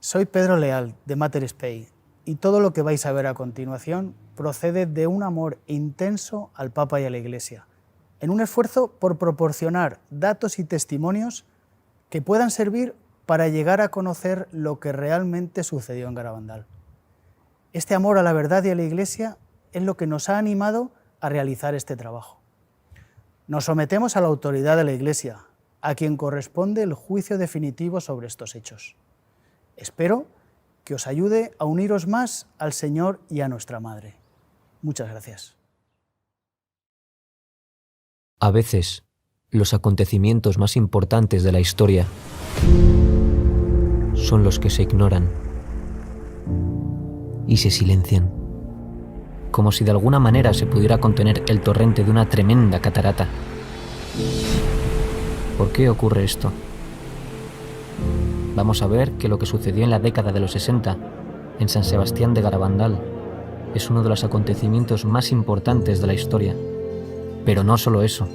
Soy Pedro Leal, de Mater Spei, y todo lo que vais a ver a continuación procede de un amor intenso al Papa y a la Iglesia, en un esfuerzo por proporcionar datos y testimonios que puedan servir para llegar a conocer lo que realmente sucedió en Garabandal. Este amor a la verdad y a la Iglesia es lo que nos ha animado a realizar este trabajo. Nos sometemos a la autoridad de la Iglesia, a quien corresponde el juicio definitivo sobre estos hechos. Espero que os ayude a uniros más al Señor y a nuestra Madre. Muchas gracias. A veces, los acontecimientos más importantes de la historia son los que se ignoran y se silencian, como si de alguna manera se pudiera contener el torrente de una tremenda catarata. ¿Por qué ocurre esto? Vamos a ver que lo que sucedió en la década de los 60 en San Sebastián de Garabandal es uno de los acontecimientos más importantes de la historia. Pero no solo eso.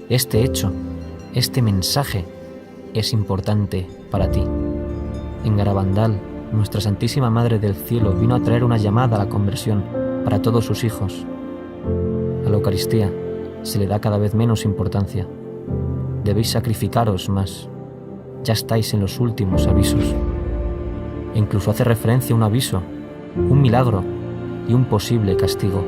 Este hecho, este mensaje, es importante para ti. En Garabandal, nuestra Santísima Madre del Cielo vino a traer una llamada a la conversión para todos sus hijos. A la Eucaristía se le da cada vez menos importancia. Debéis sacrificaros más. Ya estáis en los últimos avisos. E incluso hace referencia a un aviso, un milagro y un posible castigo.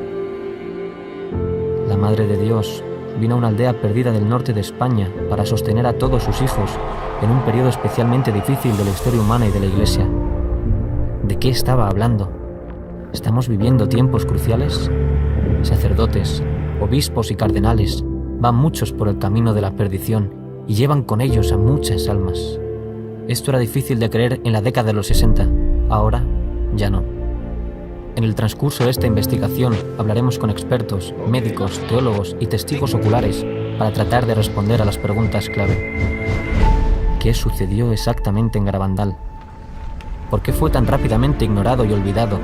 La Madre de Dios vino a una aldea perdida del norte de España para sostener a todos sus hijos en un periodo especialmente difícil de la historia humana y de la Iglesia. ¿De qué estaba hablando? ¿Estamos viviendo tiempos cruciales? Sacerdotes, obispos y cardenales van muchos por el camino de la perdición y llevan con ellos a muchas almas. Esto era difícil de creer en la década de los 60, ahora ya no. En el transcurso de esta investigación hablaremos con expertos, médicos, teólogos y testigos oculares para tratar de responder a las preguntas clave. ¿Qué sucedió exactamente en Garabandal? ¿Por qué fue tan rápidamente ignorado y olvidado?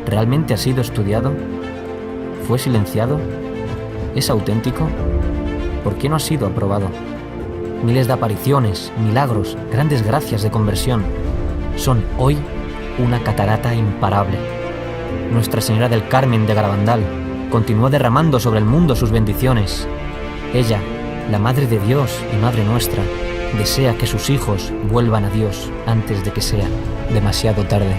¿Realmente ha sido estudiado? ¿Fue silenciado? ¿Es auténtico? ¿Por qué no ha sido aprobado? Miles de apariciones, milagros, grandes gracias de conversión son hoy una catarata imparable. Nuestra Señora del Carmen de Garabandal continuó derramando sobre el mundo sus bendiciones. Ella, la Madre de Dios y Madre nuestra, desea que sus hijos vuelvan a Dios antes de que sea demasiado tarde.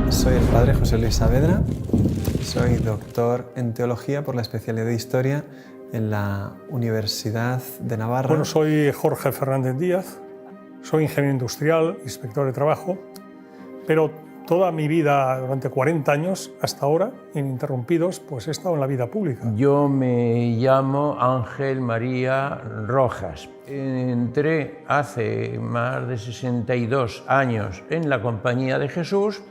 Soy el padre José Luis Saavedra, soy doctor en Teología por la especialidad de Historia en la Universidad de Navarra. Bueno, soy Jorge Fernández Díaz, soy ingeniero industrial, inspector de trabajo, pero toda mi vida, durante 40 años hasta ahora, ininterrumpidos, pues he estado en la vida pública. Yo me llamo Ángel María Rojas. Entré hace más de 62 años en la Compañía de Jesús.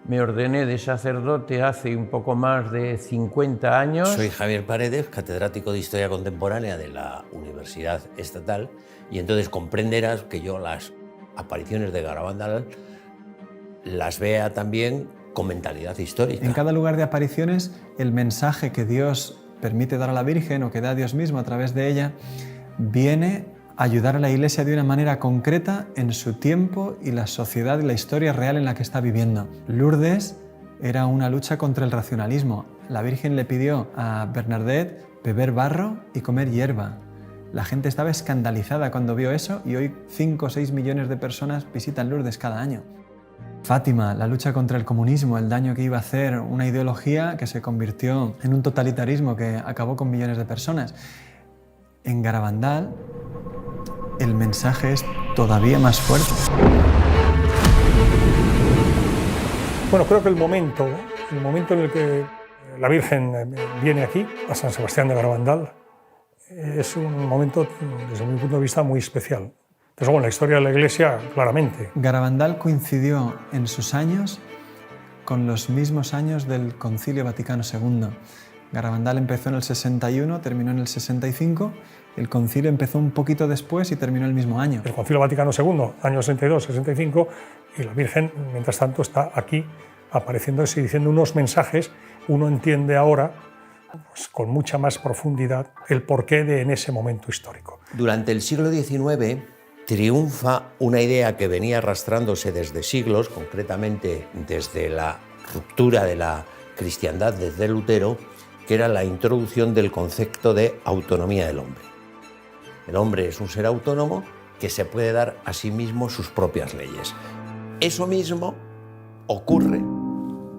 Me ordené de sacerdote hace un poco más de 50 años. Soy Javier Paredes, catedrático de Historia Contemporánea de la Universidad Estatal, y entonces comprenderás que yo las apariciones de Garabandal las vea también con mentalidad histórica. En cada lugar de apariciones, el mensaje que Dios permite dar a la Virgen o que da Dios mismo a través de ella viene a ayudar a la Iglesia de una manera concreta en su tiempo y la sociedad y la historia real en la que está viviendo. Lourdes era una lucha contra el racionalismo. La Virgen le pidió a Bernadette beber barro y comer hierba. La gente estaba escandalizada cuando vio eso y hoy 5 o 6 millones de personas visitan Lourdes cada año. Fátima, la lucha contra el comunismo, el daño que iba a hacer una ideología que se convirtió en un totalitarismo que acabó con millones de personas. En Garabandal, el mensaje es todavía más fuerte. Bueno, creo que el momento en el que la Virgen viene aquí, a San Sebastián de Garabandal, es un momento, desde mi punto de vista, muy especial. Entonces, bueno, la historia de la Iglesia, claramente. Garabandal coincidió en sus años con los mismos años del Concilio Vaticano II. Garabandal empezó en el 61, terminó en el 65, el concilio empezó un poquito después y terminó el mismo año. El Concilio Vaticano II, años 62, 65, y la Virgen, mientras tanto, está aquí apareciéndose y diciendo unos mensajes. Uno entiende ahora, pues, con mucha más profundidad, el porqué de en ese momento histórico. Durante el siglo XIX triunfa una idea que venía arrastrándose desde siglos, concretamente desde la ruptura de la cristiandad desde Lutero, que era la introducción del concepto de autonomía del hombre. El hombre es un ser autónomo que se puede dar a sí mismo sus propias leyes. Eso mismo ocurre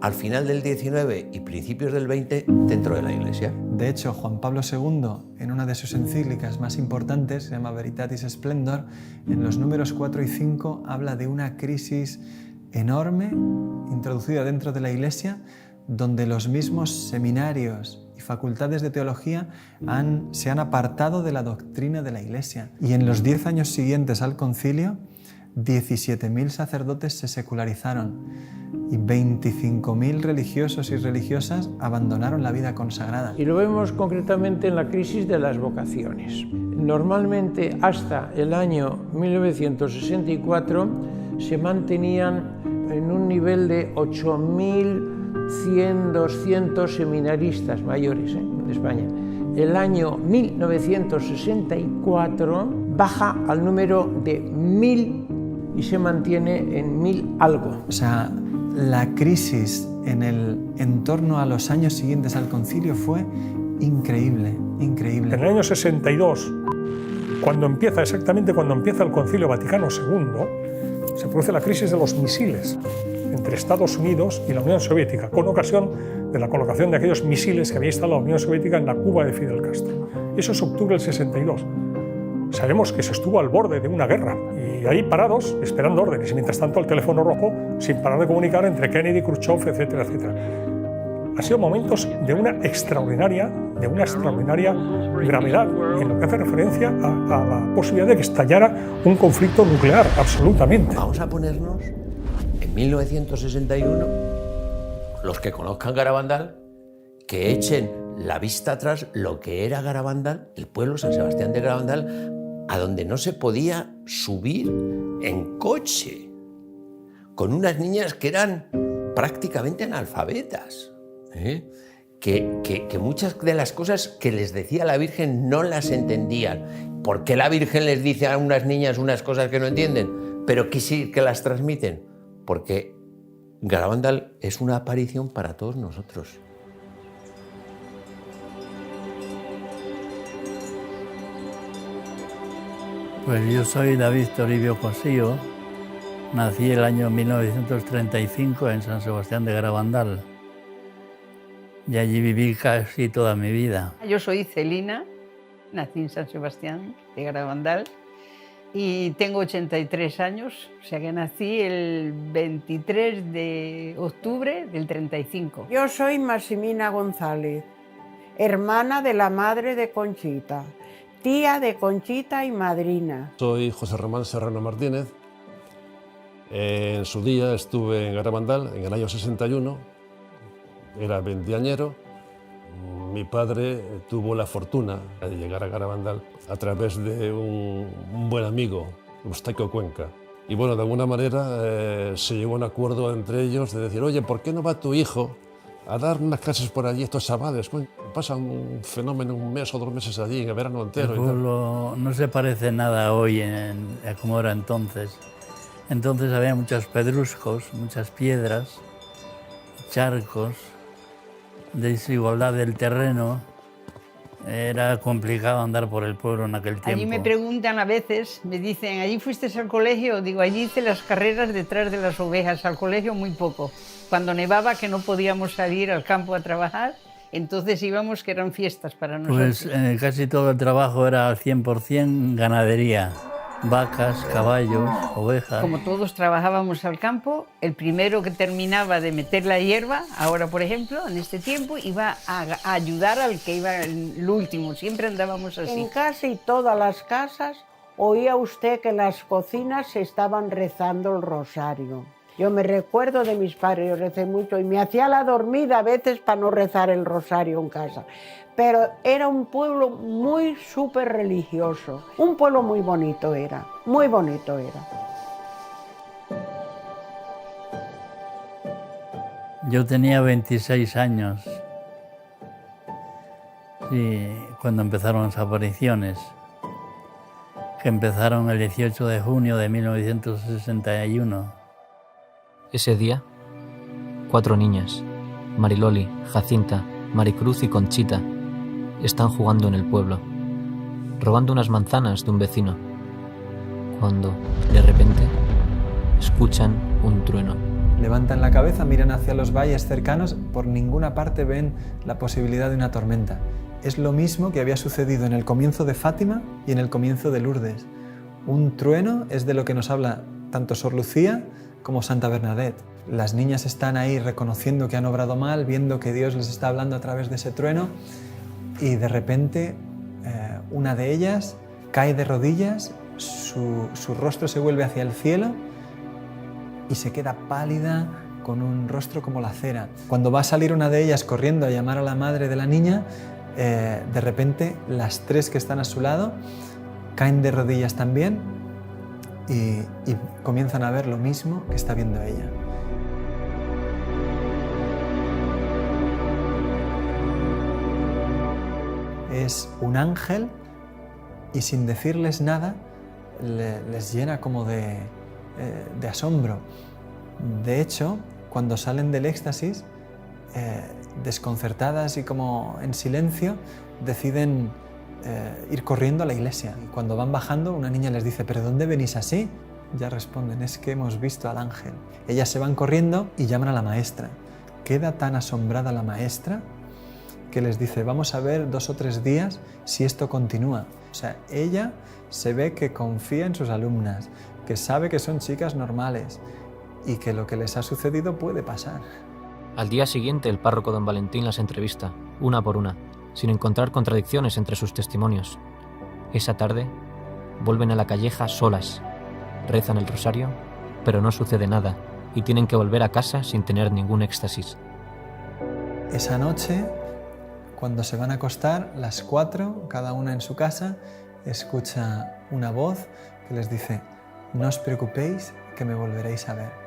al final del XIX y principios del XX dentro de la Iglesia. De hecho, Juan Pablo II, en una de sus encíclicas más importantes, se llama Veritatis Splendor, en los números 4 y 5 habla de una crisis enorme introducida dentro de la Iglesia, donde los mismos seminarios y facultades de teología se han apartado de la doctrina de la Iglesia. Y en los 10 años siguientes al concilio, 17.000 sacerdotes se secularizaron y 25.000 religiosos y religiosas abandonaron la vida consagrada. Y lo vemos concretamente en la crisis de las vocaciones. Normalmente hasta el año 1964 se mantenían en un nivel de 8.100, 200 seminaristas mayores de España. El año 1964 baja al número de 1.000 y se mantiene en 1.000 algo. O sea, la crisis en torno a los años siguientes al concilio fue increíble, increíble. En el año 62, exactamente cuando empieza el Concilio Vaticano II, se produce la crisis de los misiles entre Estados Unidos y la Unión Soviética, con ocasión de la colocación de aquellos misiles que había instalado la Unión Soviética en la Cuba de Fidel Castro. Eso es octubre del 62. Sabemos que se estuvo al borde de una guerra y ahí parados, esperando órdenes, y mientras tanto el teléfono rojo sin parar de comunicar entre Kennedy, Khrushchev, etcétera, etcétera. Han sido momentos de una extraordinaria gravedad en lo que hace referencia a la posibilidad de que estallara un conflicto nuclear, absolutamente. Vamos a ponernos en 1961, los que conozcan Garabandal, que echen la vista atrás lo que era Garabandal, el pueblo San Sebastián de Garabandal, a donde no se podía subir en coche, con unas niñas que eran prácticamente analfabetas, que muchas de las cosas que les decía la Virgen no las entendían. ¿Por qué la Virgen les dice a unas niñas unas cosas que no entienden, pero que sí que las transmiten? Porque Garabandal es una aparición para todos nosotros. Pues yo soy David Toribio Cosío, nací el año 1935 en San Sebastián de Garabandal y allí viví casi toda mi vida. Yo soy Celina, nací en San Sebastián de Garabandal y tengo 83 años, o sea que nací el 23 de octubre del 35. Yo soy Maximina González, hermana de la madre de Conchita, tía de Conchita y madrina. Soy José Román Serrano Martínez. En su día estuve en Garabandal en el año 61, era veinteañero. Mi padre tuvo la fortuna de llegar a Garabandal a través de un buen amigo, Eustaquio Cuenca. Y bueno, de alguna manera se llegó a un acuerdo entre ellos de decir, oye, ¿por qué no va tu hijo a dar unas clases por allí, estos chavales? Pasan un fenómeno, un mes o 2 meses allí, en el verano entero. El pueblo no se parece nada hoy a como era entonces. Entonces había muchos pedruscos, muchas piedras, charcos, desigualdad del terreno. Era complicado andar por el pueblo en aquel tiempo. Allí me preguntan a veces, me dicen, ¿allí fuiste al colegio? Digo, allí hice las carreras detrás de las ovejas, al colegio muy poco. Cuando nevaba, que no podíamos salir al campo a trabajar, entonces íbamos, que eran fiestas para nosotros. Pues casi todo el trabajo era al 100% ganadería. Vacas, caballos, ovejas. Como todos trabajábamos al campo, el primero que terminaba de meter la hierba, ahora por ejemplo, en este tiempo, iba a ayudar al que iba el último. Siempre andábamos así. En casi todas las casas oía usted que en las cocinas se estaban rezando el rosario. Yo me recuerdo de mis padres, yo recé mucho y me hacía la dormida a veces para no rezar el rosario en casa. Pero era un pueblo muy súper religioso, un pueblo muy bonito era, muy bonito era. Yo tenía 26 años y cuando empezaron las apariciones, que empezaron el 18 de junio de 1961. Ese día, 4 niñas, Mariloli, Jacinta, Maricruz y Conchita, están jugando en el pueblo, robando unas manzanas de un vecino, cuando, de repente, escuchan un trueno. Levantan la cabeza, miran hacia los valles cercanos, por ninguna parte ven la posibilidad de una tormenta. Es lo mismo que había sucedido en el comienzo de Fátima y en el comienzo de Lourdes. Un trueno es de lo que nos habla tanto Sor Lucía como Santa Bernadette. Las niñas están ahí reconociendo que han obrado mal, viendo que Dios les está hablando a través de ese trueno, y de repente una de ellas cae de rodillas, su rostro se vuelve hacia el cielo y se queda pálida, con un rostro como la cera. Cuando va a salir una de ellas corriendo a llamar a la madre de la niña, de repente las 3 que están a su lado caen de rodillas también y comienzan a ver lo mismo que está viendo ella. Es un ángel y sin decirles nada les llena como de asombro. De hecho, cuando salen del éxtasis, desconcertadas y como en silencio, deciden ir corriendo a la iglesia. Y cuando van bajando, una niña les dice: ¿pero dónde venís así? Ya responden: es que hemos visto al ángel. Ellas se van corriendo y llaman a la maestra. Queda tan asombrada la maestra que les dice: vamos a ver 2 o 3 días si esto continúa. O sea, ella se ve que confía en sus alumnas, que sabe que son chicas normales y que lo que les ha sucedido puede pasar. Al día siguiente, el párroco don Valentín las entrevista, una por una, sin encontrar contradicciones entre sus testimonios. Esa tarde, vuelven a la calleja solas, rezan el rosario, pero no sucede nada y tienen que volver a casa sin tener ningún éxtasis. Esa noche, cuando se van a acostar, las 4, cada una en su casa, escucha una voz que les dice: no os preocupéis, que me volveréis a ver.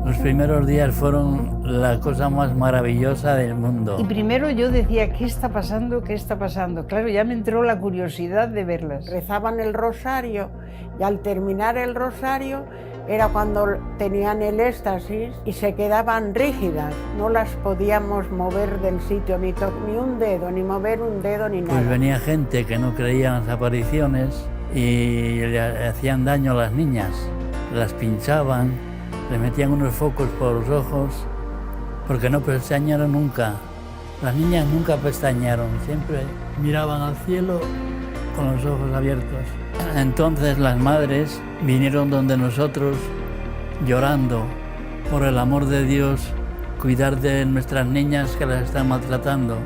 Los primeros días fueron la cosa más maravillosa del mundo. Y primero yo decía: ¿qué está pasando? ¿Qué está pasando? Claro, ya me entró la curiosidad de verlas. Rezaban el rosario y al terminar el rosario era cuando tenían el éxtasis y se quedaban rígidas. No las podíamos mover del sitio, ni un dedo, ni mover un dedo, ni nada. Pues venía gente que no creía en las apariciones y le hacían daño a las niñas. Las pinchaban, les metían unos focos por los ojos, porque no pestañearon nunca. Las niñas nunca pestañearon, siempre miraban al cielo con los ojos abiertos. Entonces las madres vinieron donde nosotros llorando por el amor de Dios, cuidar de nuestras niñas que las están maltratando.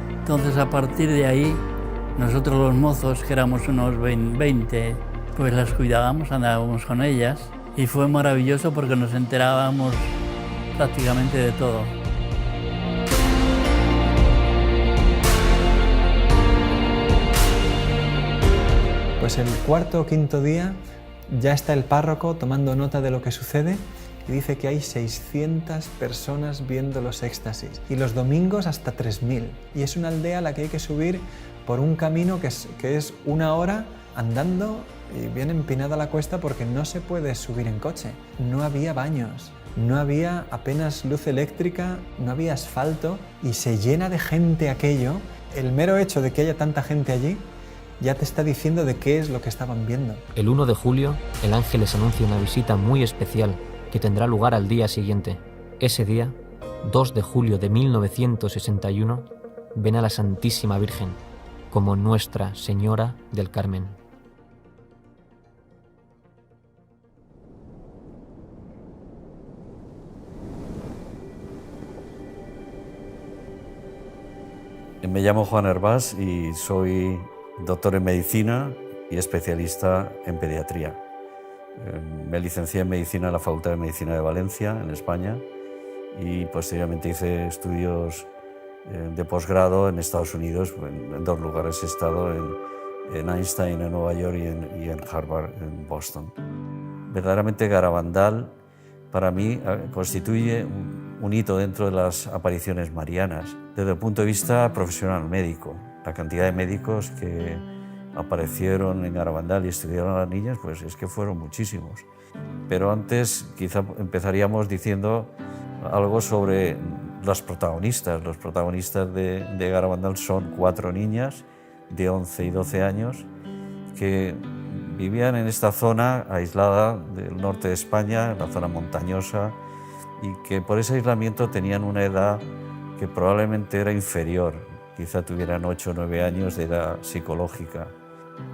Entonces a partir de ahí, nosotros los mozos, que éramos unos 20, pues las cuidábamos, andábamos con ellas y fue maravilloso porque nos enterábamos prácticamente de todo. Pues el 4º o 5º día ya está el párroco tomando nota de lo que sucede y dice que hay 600 personas viendo los éxtasis y los domingos hasta 3000. Y es una aldea a la que hay que subir por un camino que es 1 hora andando y bien empinada la cuesta porque no se puede subir en coche. No había baños, no había apenas luz eléctrica, no había asfalto y se llena de gente aquello. El mero hecho de que haya tanta gente allí ya te está diciendo de qué es lo que estaban viendo. El 1 de julio, el ángel les anuncia una visita muy especial que tendrá lugar al día siguiente. Ese día, 2 de julio de 1961, ven a la Santísima Virgen como Nuestra Señora del Carmen. Me llamo Juan Hervás y soy doctor en medicina y especialista en pediatría. Me licencié en medicina en la Facultad de Medicina de Valencia, en España, y posteriormente hice estudios de posgrado en Estados Unidos. En 2 lugares he estado, en Einstein, en Nueva York, y en Harvard, en Boston. Verdaderamente Garabandal para mí constituye un hito dentro de las apariciones marianas. Desde el punto de vista profesional médico, la cantidad de médicos que aparecieron en Garabandal y estudiaron a las niñas, pues es que fueron muchísimos. Pero antes quizá empezaríamos diciendo algo sobre los protagonistas. Los protagonistas de Garabandal son 4 niñas de 11 y 12 años que vivían en esta zona aislada del norte de España, en la zona montañosa, y que por ese aislamiento tenían una edad que probablemente era inferior, quizá tuvieran 8 o 9 años de edad psicológica.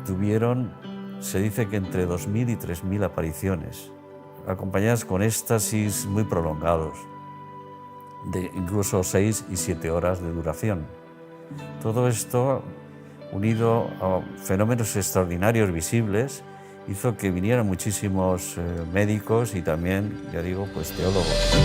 Tuvieron, se dice que entre 2.000 y 3.000 apariciones, acompañadas con éxtasis muy prolongados, de incluso 6 y 7 horas de duración. Todo esto, unido a fenómenos extraordinarios visibles, hizo que vinieran muchísimos médicos y también, ya digo, pues teólogos.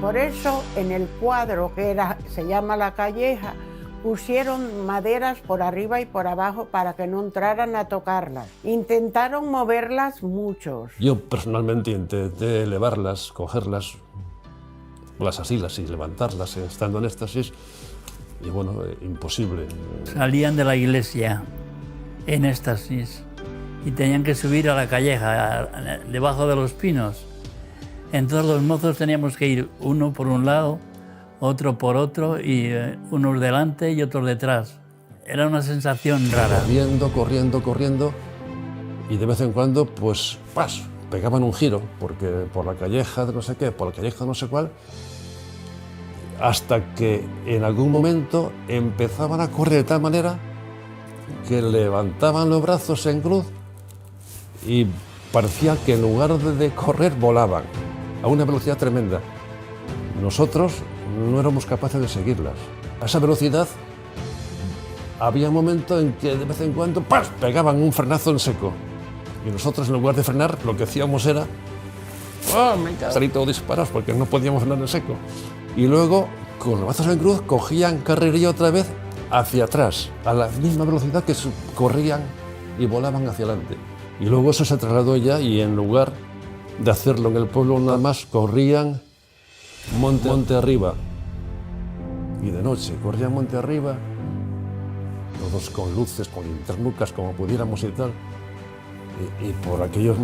Por eso en el cuadro que se llama La Calleja, pusieron maderas por arriba y por abajo para que no entraran a tocarlas. Intentaron moverlas muchos. Yo personalmente intenté elevarlas, cogerlas, las asilas y levantarlas estando en éxtasis, y bueno, imposible. Salían de la iglesia en éxtasis y tenían que subir a la calleja, debajo de los pinos. Entonces los mozos teníamos que ir uno por un lado, otro por otro, y unos delante y otros detrás. Era una sensación rara. Corriendo, y de vez en cuando, pues, ¡pas!, pegaban un giro, porque por la calleja de no sé qué, por la calleja de no sé cuál, hasta que en algún momento empezaban a correr de tal manera que levantaban los brazos en cruz y parecía que en lugar de correr volaban a una velocidad tremenda. Nosotros no éramos capaces de seguirlas. A esa velocidad había un momento en que de vez en cuando ¡pas!, pegaban un frenazo en seco. Y nosotros, en lugar de frenar, lo que hacíamos era salir todos disparados porque no podíamos frenar en seco. Y luego, con los brazos en cruz, cogían carrerilla otra vez hacia atrás, a la misma velocidad que corrían y volaban hacia adelante. Y luego eso se trasladó ya, y en lugar de hacerlo en el pueblo nada más, corrían monte arriba. Y de noche corrían monte arriba, todos con luces, con linternucas, como pudiéramos y tal. Y por aquellos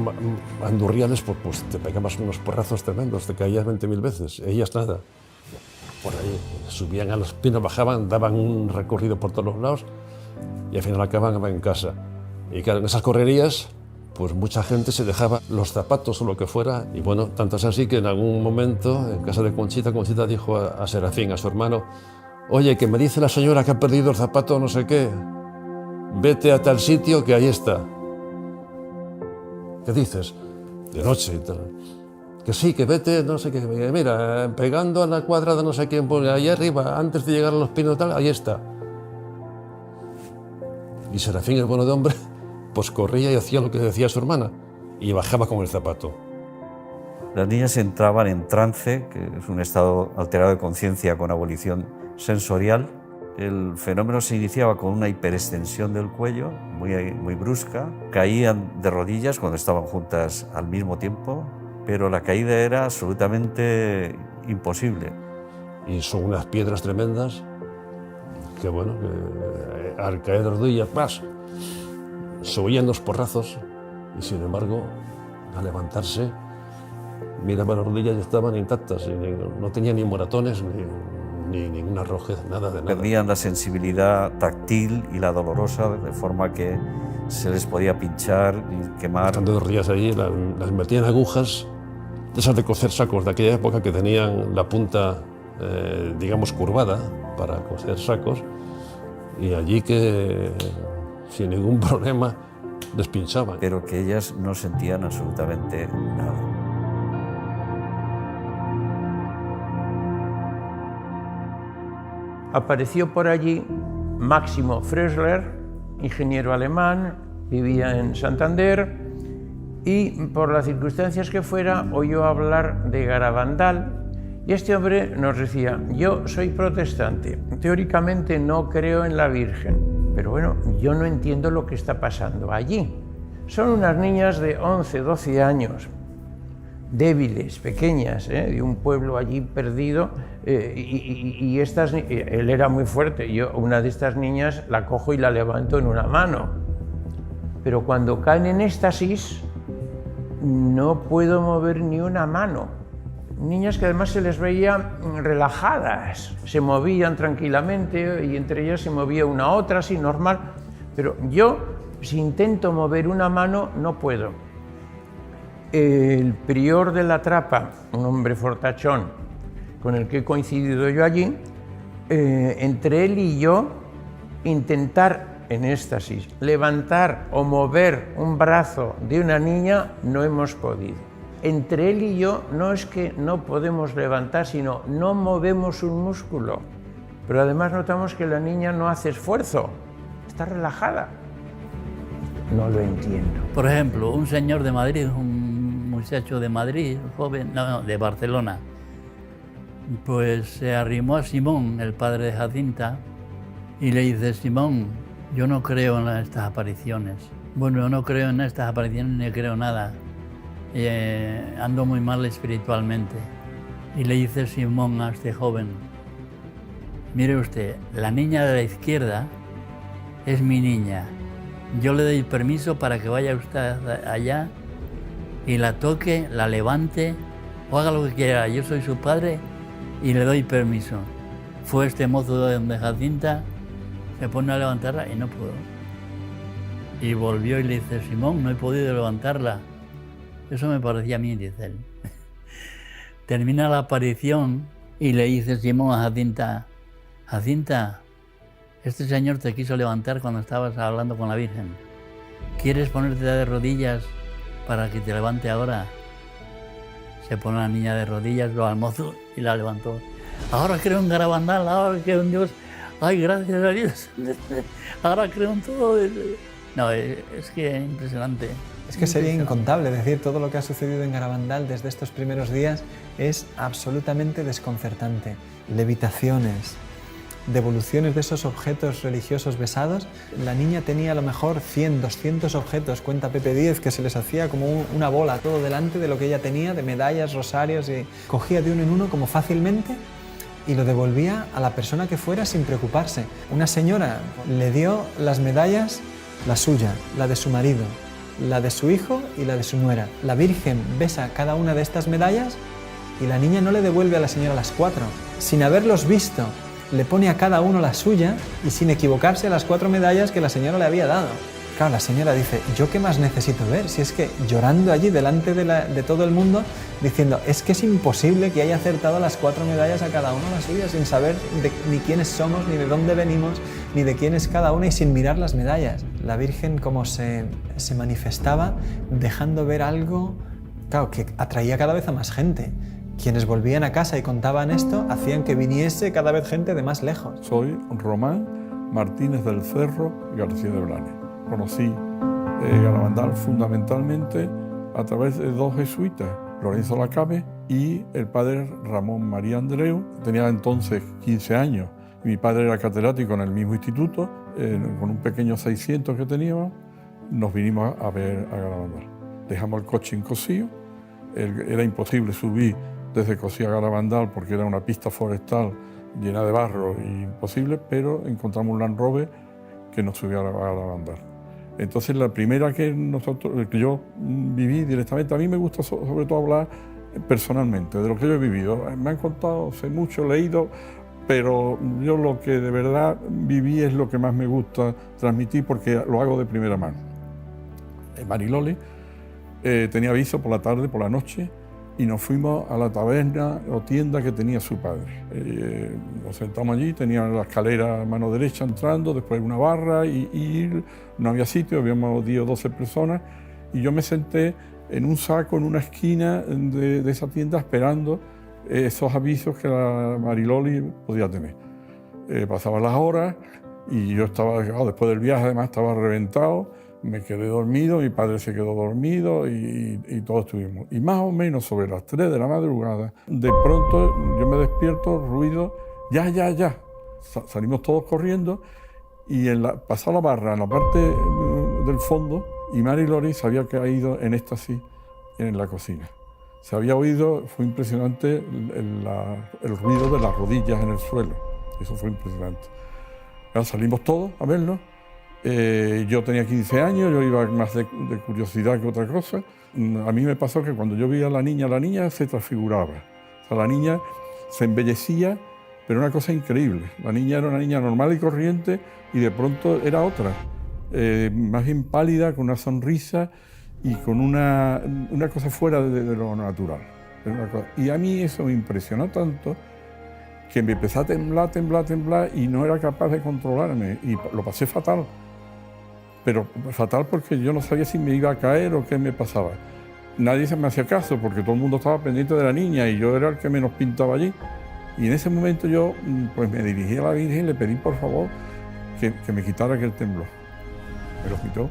andurriales, pues te pegabas unos porrazos tremendos, te caías 20.000 veces. Ellas nada. Por ahí subían a los pinos, bajaban, daban un recorrido por todos los lados y al final acababan en casa. Y claro, en esas correrías, pues mucha gente se dejaba los zapatos o lo que fuera. Y bueno, tanto es así que en algún momento, en casa de Conchita, Conchita dijo a Serafín, a su hermano: oye, que me dice la señora que ha perdido el zapato no sé qué, vete a tal sitio que ahí está. ¿Qué dices? De noche y tal. Que sí, que vete, no sé qué, mira, pegando a la cuadra de no sé quién, pues ahí arriba, antes de llegar a los pinos tal, ahí está. Y Serafín, el bueno de hombre, pues corría y hacía lo que decía su hermana, y bajaba con el zapato. Las niñas entraban en trance, que es un estado alterado de conciencia con abolición sensorial. El fenómeno se iniciaba con una hiperextensión del cuello, muy brusca. Caían de rodillas cuando estaban juntas al mismo tiempo, pero la caída era absolutamente imposible. Y son unas piedras tremendas que, bueno, que al caer de rodillas, ¡pas!, se oían los porrazos, y sin embargo, al levantarse, miraba las rodillas y estaban intactas, y no tenían ni moratones, ni ninguna rojez, nada de nada. Perdían la sensibilidad táctil y la dolorosa, de forma que se les podía pinchar y quemar. Estando 2 días allí, las metían agujas, de esas de coser sacos de aquella época, que tenían la punta, digamos, curvada para coser sacos, y allí que sin ningún problema les pinchaban. Pero que ellas no sentían absolutamente nada. apareció por allí Máximo Frösler, ingeniero alemán, vivía en Santander, y por las circunstancias que fuera oyó hablar de Garabandal, y este hombre nos decía: yo soy protestante, teóricamente no creo en la Virgen, pero bueno, yo no entiendo lo que está pasando allí. Son unas niñas de 11, 12 años, débiles, pequeñas, de un pueblo allí perdido, y él era muy fuerte. Yo una de estas niñas la cojo y la levanto en una mano, pero cuando caen en éxtasis no puedo mover ni una mano. Niñas que además se les veía relajadas, se movían tranquilamente y entre ellas se movía una a otra, así normal, pero yo, si intento mover una mano, no puedo. El prior de la Trapa, un hombre fortachón con el que he coincidido yo allí, entre él y yo intentar en éxtasis levantar o mover un brazo de una niña no hemos podido. Entre él y yo no es que no podemos levantar, sino no movemos un músculo. Pero además notamos que la niña no hace esfuerzo, está relajada. No lo entiendo. Por ejemplo, un señor de Madrid, un muchacho de Madrid, joven, no, de Barcelona, pues se arrimó a Simón, el padre de Jacinta, y le dice: Simón, yo no creo en estas apariciones. Bueno, yo no creo en estas apariciones ni creo nada. Ando muy mal espiritualmente. Y le dice Simón a este joven: mire usted, la niña de la izquierda es mi niña. Yo le doy permiso para que vaya usted allá y la toque, la levante o haga lo que quiera. Yo soy su padre y le doy permiso. Fue este mozo de Jacinta, se pone a levantarla y no pudo. Y volvió y le dice: Simón, no he podido levantarla. Eso me parecía a mí, dice él. Termina la aparición y le dice Simón a Jacinta: Jacinta, este señor te quiso levantar cuando estabas hablando con la Virgen. ¿Quieres ponerte de rodillas para que te levante ahora? Se pone la niña de rodillas, lo al mozo y la levantó. Ahora creo en Garabandal, ahora creo en Dios. Ay, gracias a Dios. Ahora creo en todo. No, es que es impresionante. Es que sería incontable decir todo lo que ha sucedido en Garabandal desde estos primeros días. Es absolutamente desconcertante. Levitaciones, devoluciones de esos objetos religiosos besados. La niña tenía a lo mejor 100, 200 objetos, cuenta Pepe Díez, que se les hacía como una bola todo delante de lo que ella tenía, de medallas, rosarios, y cogía de uno en uno como fácilmente y lo devolvía a la persona que fuera sin preocuparse. Una señora le dio las medallas, la suya, la de su marido, la de su hijo y la de su nuera. La Virgen besa cada una de estas medallas y la niña no le devuelve a la señora las 4. Sin haberlos visto, le pone a cada uno la suya y sin equivocarse a las 4 medallas que la señora le había dado. Claro, la señora dice: ¿yo qué más necesito ver? Si es que llorando allí delante de todo el mundo, diciendo: es que es imposible que haya acertado las 4 medallas a cada uno la suya, sin saber ni quiénes somos, ni de dónde venimos, ni de quién es cada una, y sin mirar las medallas. La Virgen como se manifestaba dejando ver algo, claro, que atraía cada vez a más gente. Quienes volvían a casa y contaban esto hacían que viniese cada vez gente de más lejos. Soy Román Martínez del Cerro García de Blanes. Conocí Garabandal fundamentalmente a través de 2 jesuitas, Lorenzo Lacabe y el padre Ramón María Andreu. Tenía entonces 15 años. Mi padre era catedrático en el mismo instituto, con un pequeño 600 que teníamos, nos vinimos a ver a Garabandal. Dejamos el coche en Cosío, era imposible subir desde Cosío a Garabandal porque era una pista forestal llena de barro y imposible, pero encontramos un Land Rover que nos subió a Garabandal. Entonces la primera que yo viví directamente, a mí me gusta sobre todo hablar personalmente de lo que yo he vivido. Me han contado, sé mucho, leído, pero yo lo que de verdad viví es lo que más me gusta transmitir porque lo hago de primera mano. Mariloli tenía aviso por la tarde, por la noche, y nos fuimos a la taberna o tienda que tenía su padre. Nos sentamos allí, tenía la escalera a mano derecha entrando, después una barra y no había sitio, habíamos 10 o 12 personas, y yo me senté en un saco en una esquina de esa tienda esperando esos avisos que la Mariloli podía tener. pasaban las horas y yo estaba, después del viaje además estaba reventado, me quedé dormido, mi padre se quedó dormido y todos estuvimos. Y más o menos sobre las 3 de la madrugada, de pronto yo me despierto, ruido, ya. Salimos todos corriendo y pasó la barra en la parte del fondo y Mari Lori se había caído en éxtasis en la cocina. Se había oído, fue impresionante el ruido de las rodillas en el suelo. Eso fue impresionante. Ya salimos todos a verlo. Yo tenía 15 años, yo iba más de curiosidad que otra cosa. A mí me pasó que cuando yo vi a la niña se transfiguraba. O sea, la niña se embellecía, pero una cosa increíble. La niña era una niña normal y corriente y de pronto era otra. Más bien pálida, con una sonrisa y con una cosa fuera de lo natural. Y a mí eso me impresionó tanto que me empecé a temblar y no era capaz de controlarme y lo pasé fatal. Pero fatal porque yo no sabía si me iba a caer o qué me pasaba. Nadie se me hacía caso porque todo el mundo estaba pendiente de la niña y yo era el que menos pintaba allí. Y en ese momento yo pues me dirigí a la Virgen y le pedí por favor que me quitara aquel temblor. Me lo quitó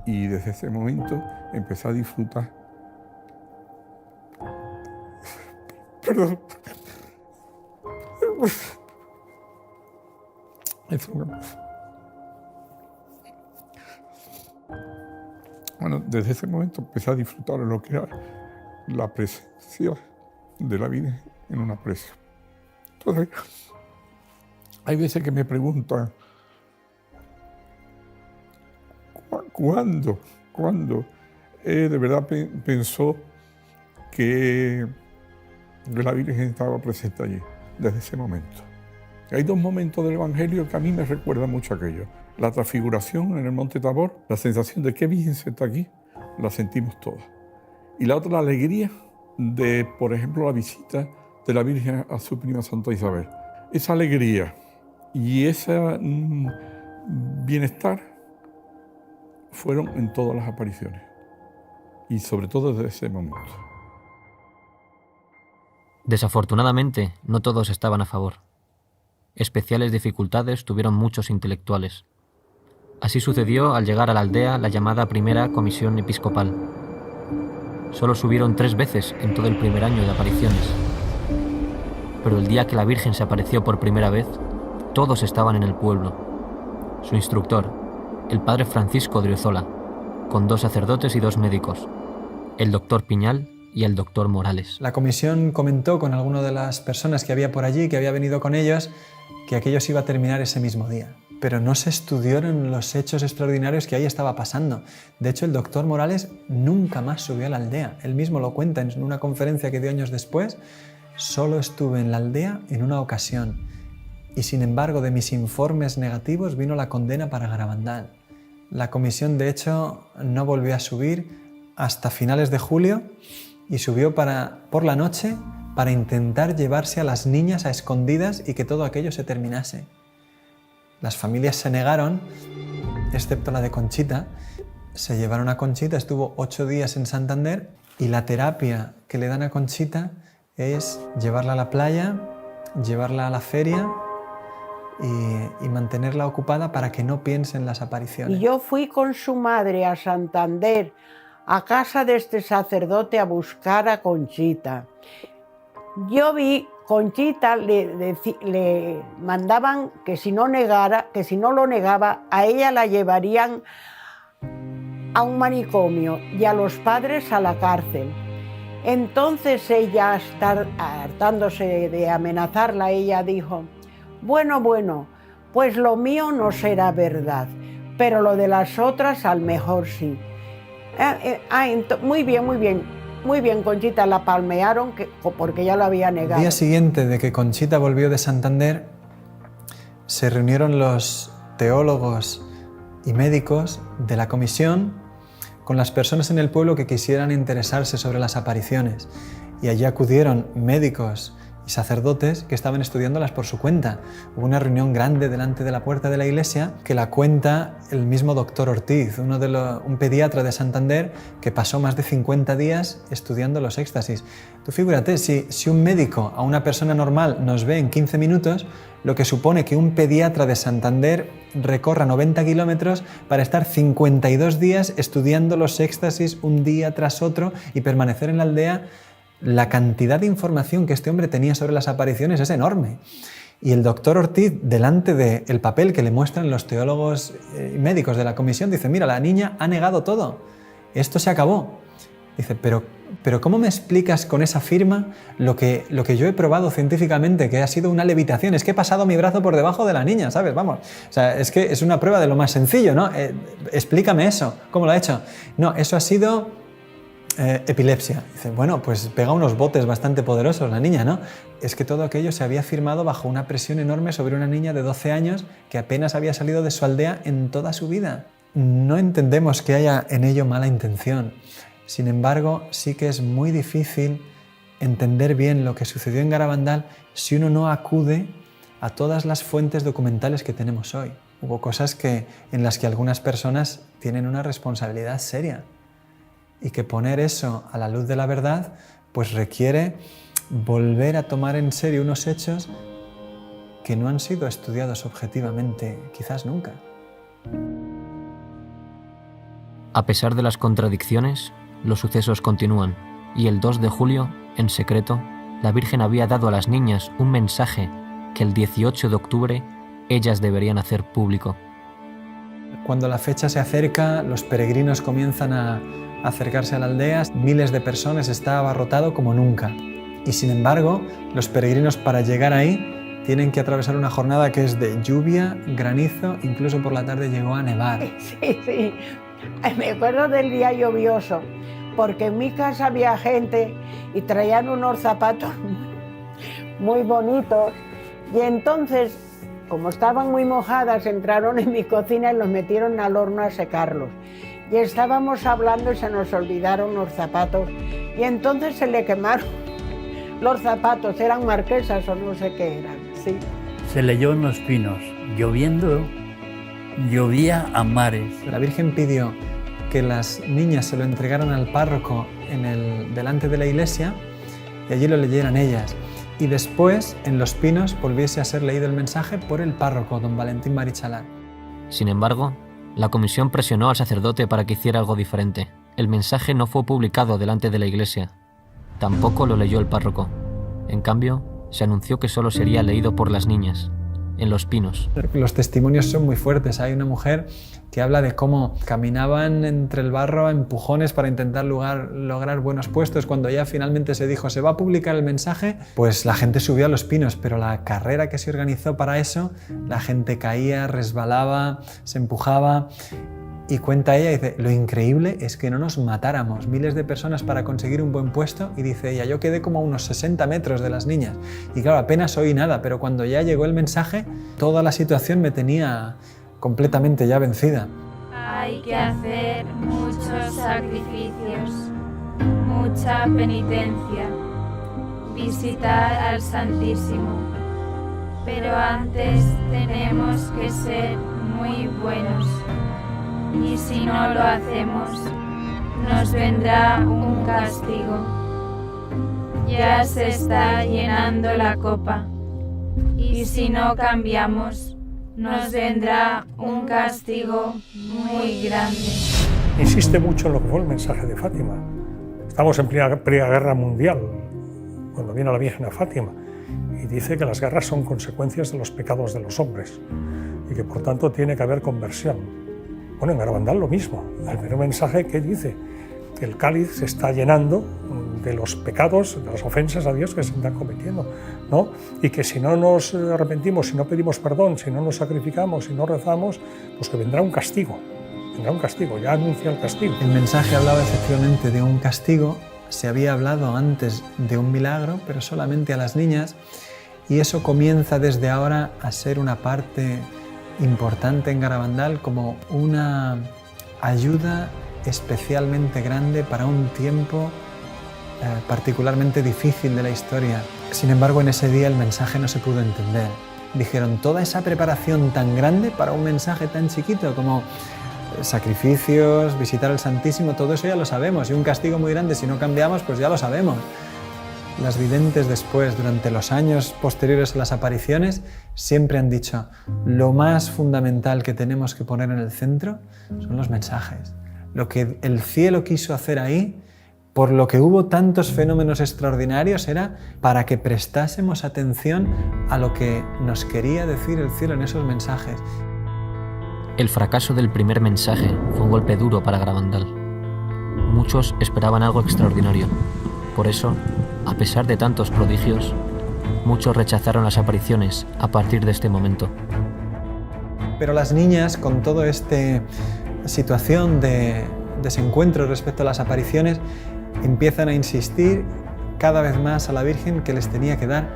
y desde ese momento empecé a disfrutar. Perdón. Bueno, desde ese momento empecé a disfrutar de lo que era la presencia de la Virgen en una presa. Entonces, hay veces que me preguntan, ¿cuándo de verdad pensó que la Virgen estaba presente allí? Desde ese momento. Hay 2 momentos del Evangelio que a mí me recuerdan mucho aquello. La transfiguración en el Monte Tabor, la sensación de que Virgen está aquí, la sentimos todas. Y la otra, la alegría de, por ejemplo, la visita de la Virgen a su prima Santa Isabel. Esa alegría y ese bienestar fueron en todas las apariciones. Y sobre todo desde ese momento. Desafortunadamente, no todos estaban a favor. Especiales dificultades tuvieron muchos intelectuales. Así sucedió al llegar a la aldea la llamada Primera Comisión Episcopal. Solo subieron 3 veces en todo el primer año de apariciones. Pero el día que la Virgen se apareció por primera vez, todos estaban en el pueblo. Su instructor, el padre Francisco de Oriozola, con 2 sacerdotes y 2 médicos, el doctor Piñal y el doctor Morales. La comisión comentó con alguna de las personas que había por allí, que había venido con ellos, que aquello se iba a terminar ese mismo día. Pero no se estudiaron los hechos extraordinarios que ahí estaba pasando. De hecho, el doctor Morales nunca más subió a la aldea. Él mismo lo cuenta en una conferencia que dio años después. Solo estuve en la aldea en una ocasión. Y sin embargo, de mis informes negativos vino la condena para Garabandal. La comisión, de hecho, no volvió a subir hasta finales de julio y subió por la noche para intentar llevarse a las niñas a escondidas y que todo aquello se terminase. Las familias se negaron, excepto la de Conchita. Se llevaron a Conchita, estuvo 8 días en Santander y la terapia que le dan a Conchita es llevarla a la playa, llevarla a la feria y mantenerla ocupada para que no piense en las apariciones. Y yo fui con su madre a Santander, a casa de este sacerdote, a buscar a Conchita. Yo vi, Conchita le mandaban que si no lo negaba, a ella la llevarían a un manicomio y a los padres a la cárcel. Entonces ella, hartándose de amenazarla, ella dijo, bueno, pues lo mío no será verdad, pero lo de las otras al mejor sí. Muy bien, Conchita, la palmearon porque ya lo había negado. El día siguiente de que Conchita volvió de Santander, se reunieron los teólogos y médicos de la comisión con las personas en el pueblo que quisieran interesarse sobre las apariciones. Y allí acudieron médicos y sacerdotes que estaban estudiándolas por su cuenta. Hubo una reunión grande delante de la puerta de la iglesia que la cuenta el mismo doctor Ortiz, un pediatra de Santander que pasó más de 50 días estudiando los éxtasis. Tú figúrate, si un médico a una persona normal nos ve en 15 minutos, lo que supone que un pediatra de Santander recorra 90 kilómetros para estar 52 días estudiando los éxtasis un día tras otro y permanecer en la aldea. La cantidad de información que este hombre tenía sobre las apariciones es enorme. Y el doctor Ortiz, delante del papel que le muestran los teólogos y médicos de la comisión, dice, mira, la niña ha negado todo, esto se acabó. Dice, pero ¿cómo me explicas con esa firma lo que yo he probado científicamente, que ha sido una levitación? Es que he pasado mi brazo por debajo de la niña, ¿sabes? Vamos, o sea, es que es una prueba de lo más sencillo, ¿no? Explícame eso, ¿cómo lo ha hecho? No, eso ha sido epilepsia. Dice, bueno, pues pega unos botes bastante poderosos la niña, ¿no? Es que todo aquello se había firmado bajo una presión enorme sobre una niña de 12 años que apenas había salido de su aldea en toda su vida. No entendemos que haya en ello mala intención. Sin embargo, sí que es muy difícil entender bien lo que sucedió en Garabandal si uno no acude a todas las fuentes documentales que tenemos hoy. Hubo cosas en las que algunas personas tienen una responsabilidad seria y que poner eso a la luz de la verdad pues requiere volver a tomar en serio unos hechos que no han sido estudiados objetivamente quizás nunca. A pesar de las contradicciones, los sucesos continúan, y el 2 de julio, en secreto, la Virgen había dado a las niñas un mensaje que el 18 de octubre ellas deberían hacer público. Cuando la fecha se acerca, los peregrinos comienzan a acercarse a la aldea, miles de personas, está abarrotado como nunca. Y sin embargo, los peregrinos para llegar ahí tienen que atravesar una jornada que es de lluvia, granizo, incluso por la tarde llegó a nevar. Sí. Me acuerdo del día lluvioso, porque en mi casa había gente y traían unos zapatos muy bonitos y entonces, como estaban muy mojadas, entraron en mi cocina y los metieron al horno a secarlos. Y estábamos hablando y se nos olvidaron los zapatos y entonces se le quemaron los zapatos, eran marquesas o no sé qué eran. Sí. Se leyó en los pinos, lloviendo, llovía a mares. La Virgen pidió que las niñas se lo entregaran al párroco delante de la iglesia y allí lo leyeran ellas. Y después, en los pinos, volviese a ser leído el mensaje por el párroco, don Valentín Marichalán. Sin embargo, la comisión presionó al sacerdote para que hiciera algo diferente. El mensaje no fue publicado delante de la iglesia. Tampoco lo leyó el párroco. En cambio, se anunció que solo sería leído por las niñas, en los pinos. Los testimonios son muy fuertes. Hay una mujer que habla de cómo caminaban entre el barro a empujones para intentar lograr buenos puestos. Cuando ya finalmente se dijo se va a publicar el mensaje, pues la gente subió a los pinos, pero la carrera que se organizó para eso, la gente caía, resbalaba, se empujaba. Y cuenta ella, dice, lo increíble es que no nos matáramos, miles de personas para conseguir un buen puesto, y dice ella, yo quedé como a unos 60 metros de las niñas, y claro, apenas oí nada, pero cuando ya llegó el mensaje, toda la situación me tenía completamente ya vencida. Hay que hacer muchos sacrificios, mucha penitencia, visitar al Santísimo, pero antes tenemos que ser muy buenos. Y si no lo hacemos, nos vendrá un castigo. Ya se está llenando la copa, y si no cambiamos, nos vendrá un castigo muy grande. Insiste mucho en lo que fue el mensaje de Fátima. Estamos en plena guerra mundial, cuando viene la Virgen a Fátima, y dice que las guerras son consecuencias de los pecados de los hombres, y que por tanto tiene que haber conversión. Bueno, en Garabandal lo mismo. El primer mensaje que dice que el cáliz se está llenando de los pecados, de las ofensas a Dios que se están cometiendo, ¿no? Y que si no nos arrepentimos, si no pedimos perdón, si no nos sacrificamos, si no rezamos, pues que vendrá un castigo. Vendrá un castigo, ya anuncia el castigo. El mensaje hablaba efectivamente de un castigo. Se había hablado antes de un milagro, pero solamente a las niñas, y eso comienza desde ahora a ser una parte importante en Garabandal, como una ayuda especialmente grande para un tiempo particularmente difícil de la historia. Sin embargo, en ese día el mensaje no se pudo entender. Dijeron, toda esa preparación tan grande para un mensaje tan chiquito como sacrificios, visitar al Santísimo, todo eso ya lo sabemos, y un castigo muy grande si no cambiamos, pues ya lo sabemos. Las videntes después, durante los años posteriores a las apariciones, siempre han dicho, lo más fundamental que tenemos que poner en el centro son los mensajes. Lo que el cielo quiso hacer ahí, por lo que hubo tantos fenómenos extraordinarios, era para que prestásemos atención a lo que nos quería decir el cielo en esos mensajes. El fracaso del primer mensaje fue un golpe duro para Garabandal. Muchos esperaban algo extraordinario. Por eso, a pesar de tantos prodigios, muchos rechazaron las apariciones a partir de este momento. Pero las niñas, con toda esta situación de desencuentro respecto a las apariciones, empiezan a insistir cada vez más a la Virgen que les tenía que dar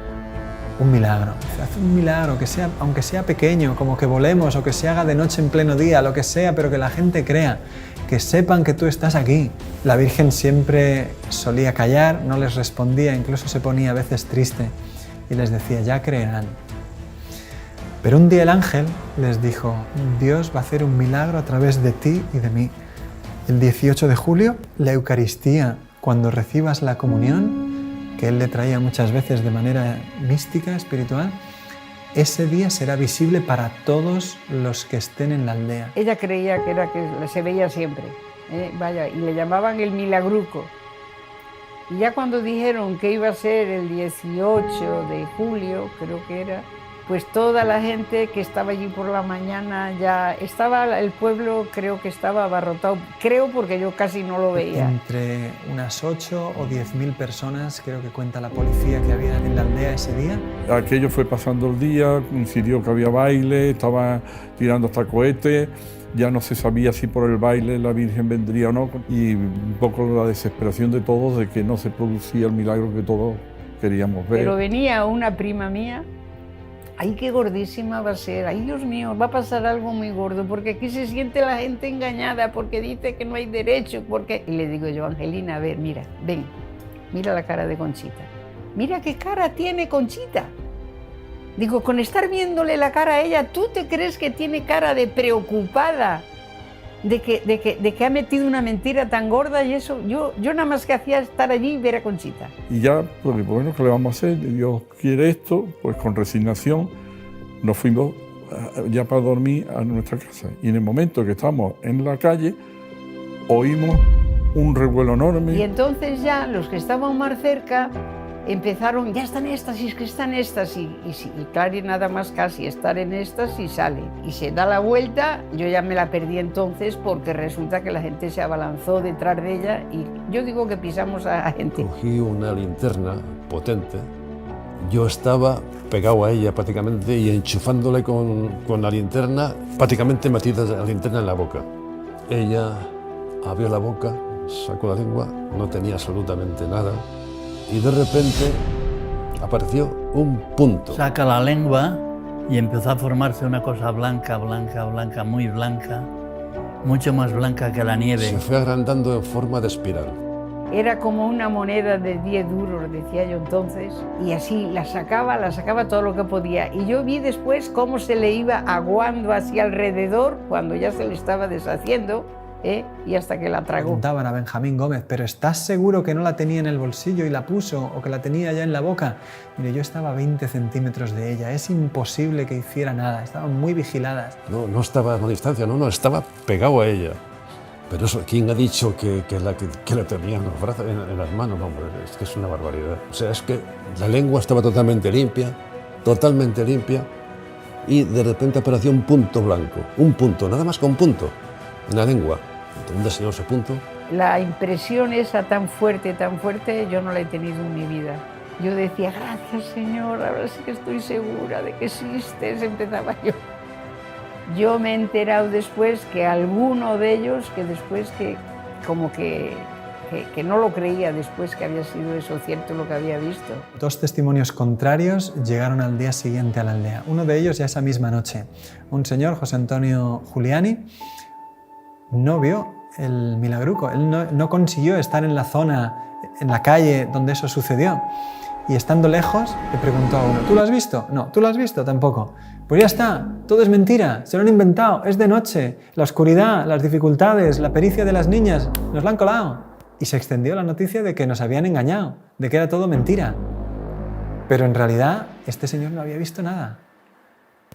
un milagro. Haz un milagro, que sea, aunque sea pequeño, como que volemos o que se haga de noche en pleno día, lo que sea, pero que la gente crea, que sepan que tú estás aquí. La Virgen siempre solía callar, no les respondía, incluso se ponía a veces triste y les decía, ya creerán. Pero un día el ángel les dijo, Dios va a hacer un milagro a través de ti y de mí. El 18 de julio, la Eucaristía, cuando recibas la comunión, que él le traía muchas veces de manera mística, espiritual, ese día será visible para todos los que estén en la aldea. Ella creía que se veía siempre, vaya, y le llamaban el milagruco. Y ya cuando dijeron que iba a ser el 18 de julio, creo que era, pues toda la gente que estaba allí por la mañana ya estaba, el pueblo creo que estaba abarrotado, creo porque yo casi no lo veía. Entre unas 8 o 10.000 personas, creo que cuenta la policía que había en la aldea ese día. Aquello fue pasando el día, coincidió que había baile, estaba tirando hasta cohetes, ya no se sabía si por el baile la Virgen vendría o no, y un poco la desesperación de todos de que no se producía el milagro que todos queríamos ver. Pero venía una prima mía, ¡ay, qué gordísima va a ser! ¡Ay, Dios mío, va a pasar algo muy gordo! Porque aquí se siente la gente engañada, porque dice que no hay derecho, porque... Y le digo yo, Angelina, a ver, mira, ven, mira la cara de Conchita. Mira qué cara tiene Conchita. Digo, con estar viéndole la cara a ella, ¿tú te crees que tiene cara de preocupada? De que ha metido una mentira tan gorda y eso, yo nada más que hacía estar allí y ver a Conchita. Y ya, pues bueno, ¿qué le vamos a hacer? Dios quiere esto, pues con resignación nos fuimos ya para dormir a nuestra casa. Y en el momento que estábamos en la calle, oímos un revuelo enorme. Y entonces ya los que estaban más cerca empezaron, ya están éxtasis, que están éxtasis. Y claro, y nada más casi estar en éxtasis sale. Y se da la vuelta, yo ya me la perdí entonces porque resulta que la gente se abalanzó detrás de ella y yo digo que pisamos a la gente. Cogí una linterna potente, yo estaba pegado a ella prácticamente y enchufándole con la linterna, prácticamente metida la linterna en la boca. Ella abrió la boca, sacó la lengua, no tenía absolutamente nada. Y de repente apareció un punto. Saca la lengua y empezó a formarse una cosa blanca, blanca, blanca, muy blanca, mucho más blanca que la nieve. Se fue agrandando en forma de espiral. Era como una moneda de 10 duros, decía yo entonces, y así la sacaba todo lo que podía. Y yo vi después cómo se le iba aguando hacia alrededor cuando ya se le estaba deshaciendo. Y hasta que la tragó. Preguntaban a Benjamín Gómez, ¿pero estás seguro que no la tenía en el bolsillo y la puso o que la tenía ya en la boca? Mire, yo estaba a 20 centímetros de ella, es imposible que hiciera nada, estaban muy vigiladas. No estaba a una distancia, no, estaba pegado a ella. Pero eso, ¿quién ha dicho que la tenía en los brazos, en las manos? No, hombre, es que es una barbaridad. O sea, es que la lengua estaba totalmente limpia, y de repente apareció un punto blanco, un punto, nada más que un punto, en la lengua. ¿Dónde se dio ese punto? La impresión esa tan fuerte, yo no la he tenido en mi vida. Yo decía, gracias Señor, ahora sí que estoy segura de que existes, empezaba yo. Yo me he enterado después que alguno de ellos, que después que no lo creía después que había sido eso cierto lo que había visto. 2 testimonios contrarios llegaron al día siguiente a la aldea. Uno de ellos ya esa misma noche. Un señor, José Antonio Giuliani, no vio el milagruco. Él no consiguió estar en la zona, en la calle donde eso sucedió. Y estando lejos, le preguntó a uno, ¿tú lo has visto? No, ¿tú lo has visto? Tampoco. Pues ya está, todo es mentira, se lo han inventado, es de noche, la oscuridad, las dificultades, la pericia de las niñas, nos la han colado. Y se extendió la noticia de que nos habían engañado, de que era todo mentira. Pero en realidad, este señor no había visto nada.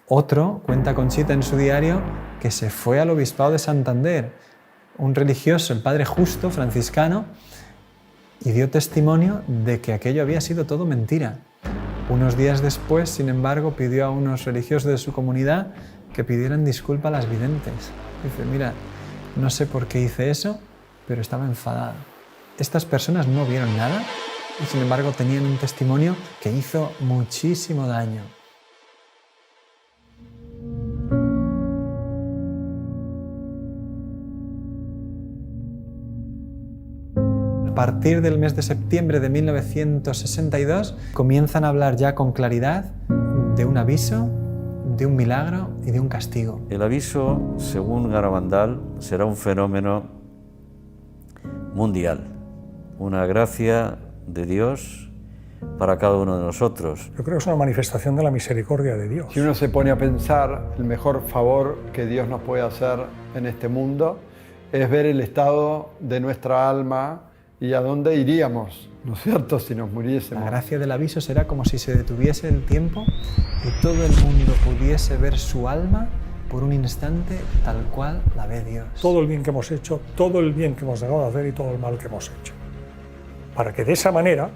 Otro, cuenta Conchita en su diario, que se fue al obispado de Santander, un religioso, el padre Justo, franciscano, y dio testimonio de que aquello había sido todo mentira. Unos días después, sin embargo, pidió a unos religiosos de su comunidad que pidieran disculpa a las videntes. Dice, mira, no sé por qué hice eso, pero estaba enfadado. Estas personas no vieron nada y, sin embargo, tenían un testimonio que hizo muchísimo daño. A partir del mes de septiembre de 1962 comienzan a hablar ya con claridad de un aviso, de un milagro y de un castigo. El aviso, según Garabandal, será un fenómeno mundial, una gracia de Dios para cada uno de nosotros. Yo creo que es una manifestación de la misericordia de Dios. Si uno se pone a pensar, el mejor favor que Dios nos puede hacer en este mundo es ver el estado de nuestra alma y a dónde iríamos, ¿no es cierto?, si nos muriésemos. La gracia del aviso será como si se detuviese el tiempo y todo el mundo pudiese ver su alma por un instante tal cual la ve Dios. Todo el bien que hemos hecho, todo el bien que hemos dejado de hacer y todo el mal que hemos hecho. Para que de esa manera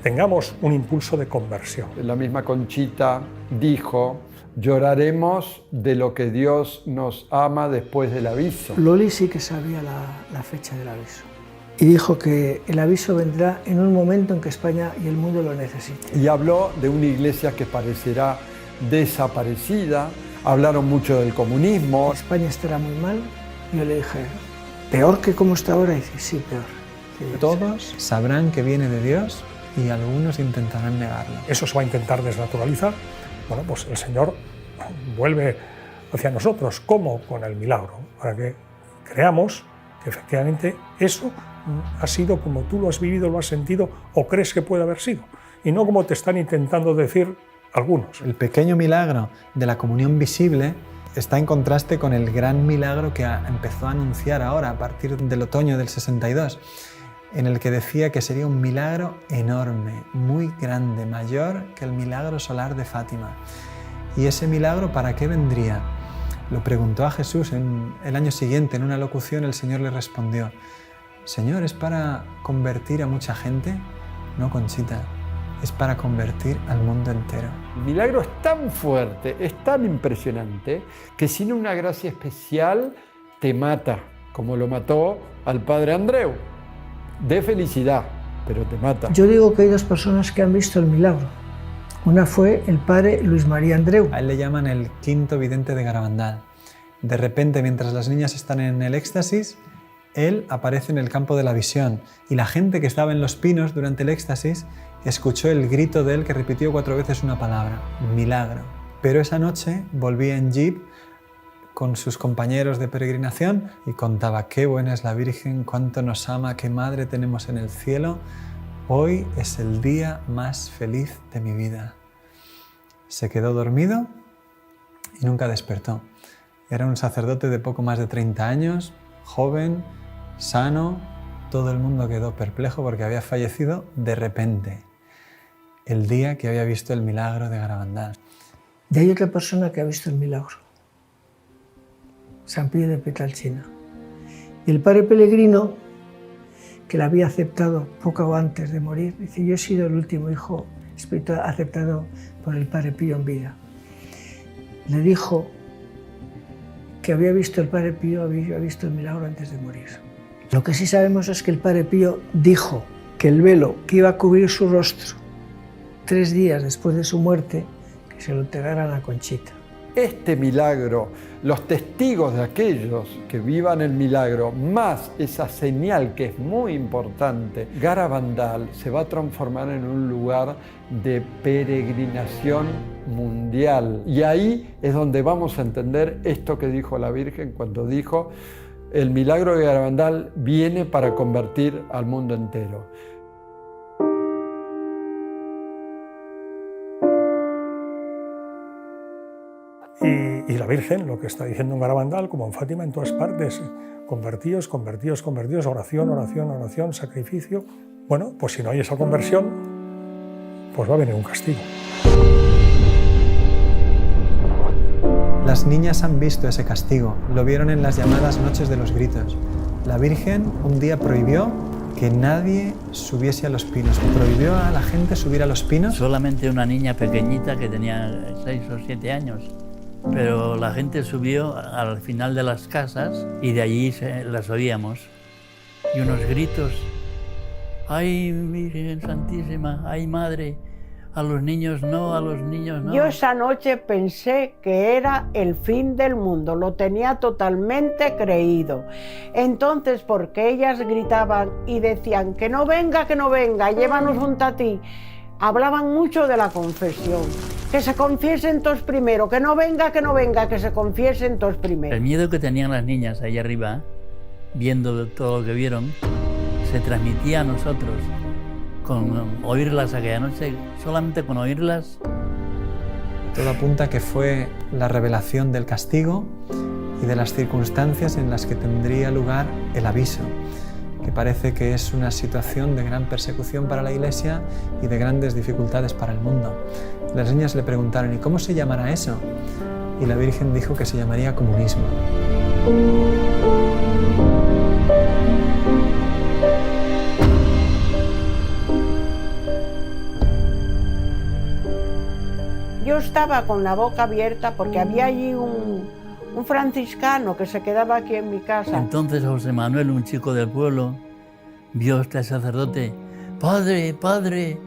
tengamos un impulso de conversión. La misma Conchita dijo, lloraremos de lo que Dios nos ama después del aviso. Loli sí que sabía la fecha del aviso. Y dijo que el aviso vendrá en un momento en que España y el mundo lo necesiten. Y habló de una iglesia que parecerá desaparecida, hablaron mucho del comunismo. España estará muy mal. Yo le dije, ¿peor que como está ahora? Y dice, sí, peor. Todos sabrán que viene de Dios y algunos intentarán negarlo. Eso se va a intentar desnaturalizar. Bueno, pues el Señor vuelve hacia nosotros. ¿Cómo? Con el milagro, para que creamos que efectivamente eso ha sido como tú lo has vivido, lo has sentido o crees que puede haber sido, y no como te están intentando decir algunos. El pequeño milagro de la comunión visible está en contraste con el gran milagro que empezó a anunciar ahora, a partir del otoño del 62, en el que decía que sería un milagro enorme, muy grande, mayor que el milagro solar de Fátima. ¿Y ese milagro para qué vendría? Lo preguntó a Jesús el año siguiente, en una locución el Señor le respondió, Señor, ¿es para convertir a mucha gente? No, Conchita, es para convertir al mundo entero. El milagro es tan fuerte, es tan impresionante, que sin una gracia especial te mata, como lo mató al padre Andreu, de felicidad, pero te mata. Yo digo que hay dos personas que han visto el milagro. Una fue el padre Luis María Andreu. A él le llaman el quinto vidente de Garabandal. De repente, mientras las niñas están en el éxtasis, él aparece en el campo de la visión y la gente que estaba en los pinos durante el éxtasis escuchó el grito de él que repitió 4 veces una palabra, milagro. Pero esa noche volvía en jeep con sus compañeros de peregrinación y contaba qué buena es la Virgen, cuánto nos ama, qué madre tenemos en el cielo. Hoy es el día más feliz de mi vida. Se quedó dormido y nunca despertó. Era un sacerdote de poco más de 30 años, joven, sano. Todo el mundo quedó perplejo porque había fallecido de repente, el día que había visto el milagro de Garabandal. Y hay otra persona que ha visto el milagro, San Pío de Pietrelcina. Y el padre Pellegrino, que la había aceptado poco antes de morir, dice, yo he sido el último hijo espiritual aceptado por el padre Pío en vida. Le dijo que había visto el padre Pío, había visto el milagro antes de morir. Lo que sí sabemos es que el padre Pío dijo que el velo que iba a cubrir su rostro 3 días después de su muerte, que se lo entregaran a Conchita. Este milagro, los testigos de aquellos que vivan el milagro, más esa señal que es muy importante, Garabandal se va a transformar en un lugar de peregrinación mundial. Y ahí es donde vamos a entender esto que dijo la Virgen cuando dijo, El milagro de Garabandal viene para convertir al mundo entero. Y la Virgen, lo que está diciendo en Garabandal, como en Fátima, en todas partes, convertíos, convertíos, convertíos, oración, oración, oración, sacrificio. Bueno, pues si no hay esa conversión, pues va a venir un castigo. Las niñas han visto ese castigo, lo vieron en las llamadas Noches de los Gritos. La Virgen un día prohibió que nadie subiese a los pinos, prohibió a la gente subir a los pinos. Solamente una niña pequeñita que tenía 6 o 7 años. Pero la gente subió al final de las casas y de allí las oíamos. Y unos gritos, ¡ay, Virgen Santísima! ¡Ay, Madre! A los niños no, a los niños no. Yo esa noche pensé que era el fin del mundo, lo tenía totalmente creído. Entonces, porque ellas gritaban y decían que no venga, llévanos junto a ti, hablaban mucho de la confesión. Que se confiesen todos primero, que no venga, que se confiesen todos primero. El miedo que tenían las niñas ahí arriba, viendo todo lo que vieron, se transmitía a nosotros. Con oírlas aquella noche, solamente con oírlas. Todo apunta que fue la revelación del castigo y de las circunstancias en las que tendría lugar el aviso, que parece que es una situación de gran persecución para la Iglesia y de grandes dificultades para el mundo. Las niñas le preguntaron, ¿y cómo se llamará eso? Y la Virgen dijo que se llamaría comunismo. Yo estaba con la boca abierta porque había allí un franciscano que se quedaba aquí en mi casa. Entonces José Manuel, un chico del pueblo, vio a este sacerdote. ¡Padre, padre,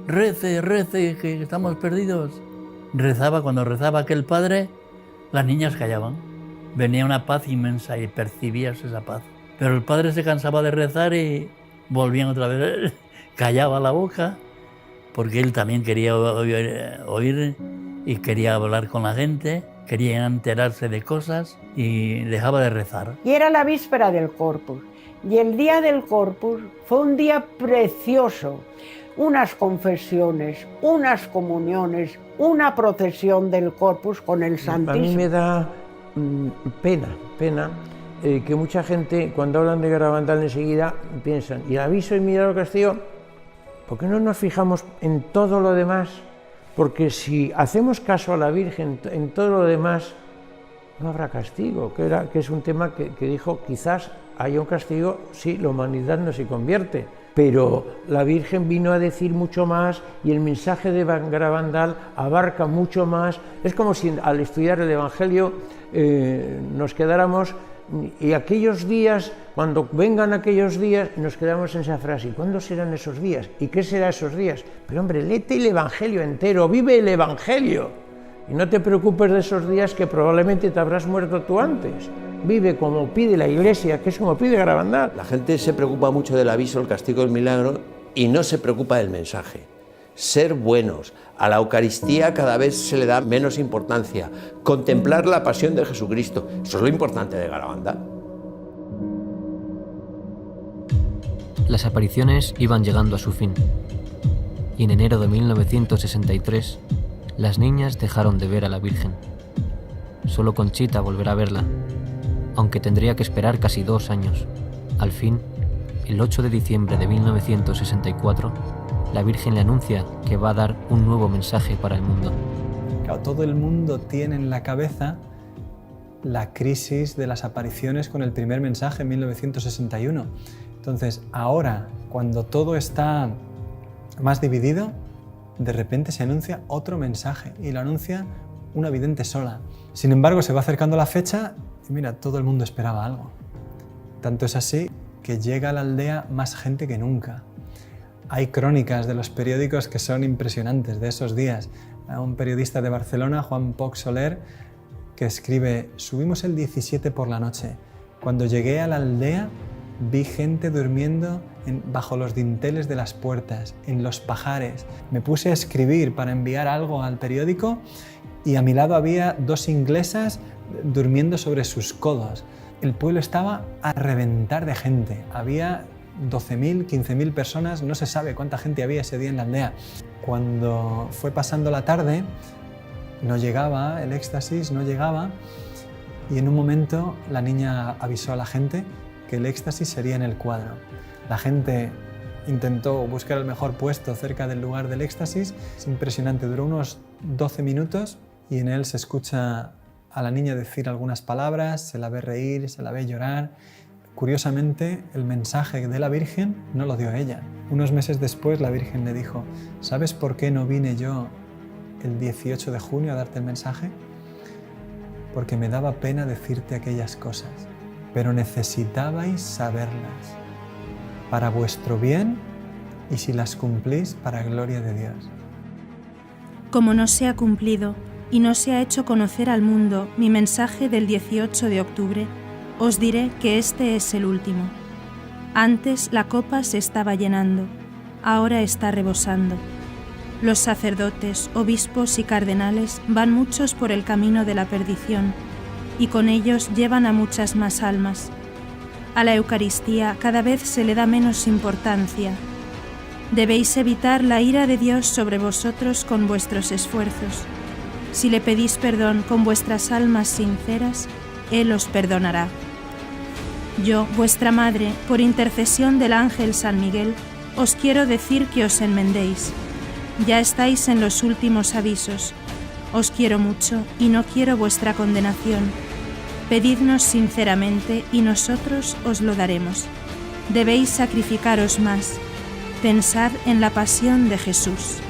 rece, rece, que estamos perdidos! Rezaba, cuando rezaba aquel padre, las niñas callaban. Venía una paz inmensa y percibías esa paz. Pero el padre se cansaba de rezar y volvían otra vez. Callaba la boca, porque él también quería oír y quería hablar con la gente, quería enterarse de cosas y dejaba de rezar. Y era la víspera del Corpus. Y el día del Corpus fue un día precioso. Unas confesiones, unas comuniones, una procesión del Corpus con el Santísimo. A mí me da pena que mucha gente, cuando hablan de Garabandal enseguida, piensan, ¿y el aviso y milagro castigo? ¿Por qué no nos fijamos en todo lo demás? Porque si hacemos caso a la Virgen en todo lo demás, no habrá castigo, que es un tema que dijo, quizás haya un castigo si la humanidad no se convierte. Pero la Virgen vino a decir mucho más y el mensaje de Garabandal abarca mucho más. Es como si al estudiar el Evangelio nos quedáramos. Y aquellos días, cuando vengan aquellos días, nos quedamos en esa frase. ¿Y cuándo serán esos días? ¿Y qué serán esos días? Pero hombre, léete el Evangelio entero, vive el Evangelio. Y no te preocupes de esos días que probablemente te habrás muerto tú antes. Vive como pide la Iglesia, que es como pide Garabandal. La gente se preocupa mucho del aviso, el castigo, el milagro, y no se preocupa del mensaje. Ser buenos. A la Eucaristía cada vez se le da menos importancia. Contemplar la pasión de Jesucristo. Eso es lo importante de Garabandal. Las apariciones iban llegando a su fin. Y en enero de 1963, las niñas dejaron de ver a la Virgen. Solo Conchita volverá a verla, aunque tendría que esperar casi 2 años. Al fin, el 8 de diciembre de 1964, la Virgen le anuncia que va a dar un nuevo mensaje para el mundo. Claro, todo el mundo tiene en la cabeza la crisis de las apariciones con el primer mensaje en 1961. Entonces, ahora, cuando todo está más dividido, de repente se anuncia otro mensaje y lo anuncia una vidente sola. Sin embargo, se va acercando la fecha y mira, todo el mundo esperaba algo. Tanto es así que llega a la aldea más gente que nunca. Hay crónicas de los periódicos que son impresionantes de esos días. Un periodista de Barcelona, Juan Poch Soler, que escribe: subimos el 17 por la noche. Cuando llegué a la aldea vi gente durmiendo bajo los dinteles de las puertas, en los pajares. Me puse a escribir para enviar algo al periódico y a mi lado había 2 inglesas durmiendo sobre sus codos. el pueblo estaba a reventar de gente. Había 12.000, 15.000 personas, no se sabe cuánta gente había ese día en la aldea. Cuando fue pasando la tarde, no llegaba el éxtasis, no llegaba, y en un momento la niña avisó a la gente que el éxtasis sería en el cuadro. La gente intentó buscar el mejor puesto cerca del lugar del éxtasis. Es impresionante, duró unos 12 minutos y en él se escucha a la niña decir algunas palabras, se la ve reír, se la ve llorar. Curiosamente, el mensaje de la Virgen no lo dio ella. Unos meses después la Virgen le dijo: ¿sabes por qué no vine yo el 18 de junio a darte el mensaje? Porque me daba pena decirte aquellas cosas, pero necesitabais saberlas para vuestro bien y si las cumplís para gloria de Dios. Como no se ha cumplido y no se ha hecho conocer al mundo mi mensaje del 18 de octubre, os diré que este es el último. Antes la copa se estaba llenando, ahora está rebosando. Los sacerdotes, obispos y cardenales van muchos por el camino de la perdición, y con ellos llevan a muchas más almas. A la Eucaristía cada vez se le da menos importancia. Debéis evitar la ira de Dios sobre vosotros con vuestros esfuerzos. Si le pedís perdón con vuestras almas sinceras, Él os perdonará. Yo, vuestra madre, por intercesión del ángel San Miguel, os quiero decir que os enmendéis. Ya estáis en los últimos avisos. Os quiero mucho y no quiero vuestra condenación. Pedidnos sinceramente y nosotros os lo daremos. Debéis sacrificaros más. Pensad en la pasión de Jesús.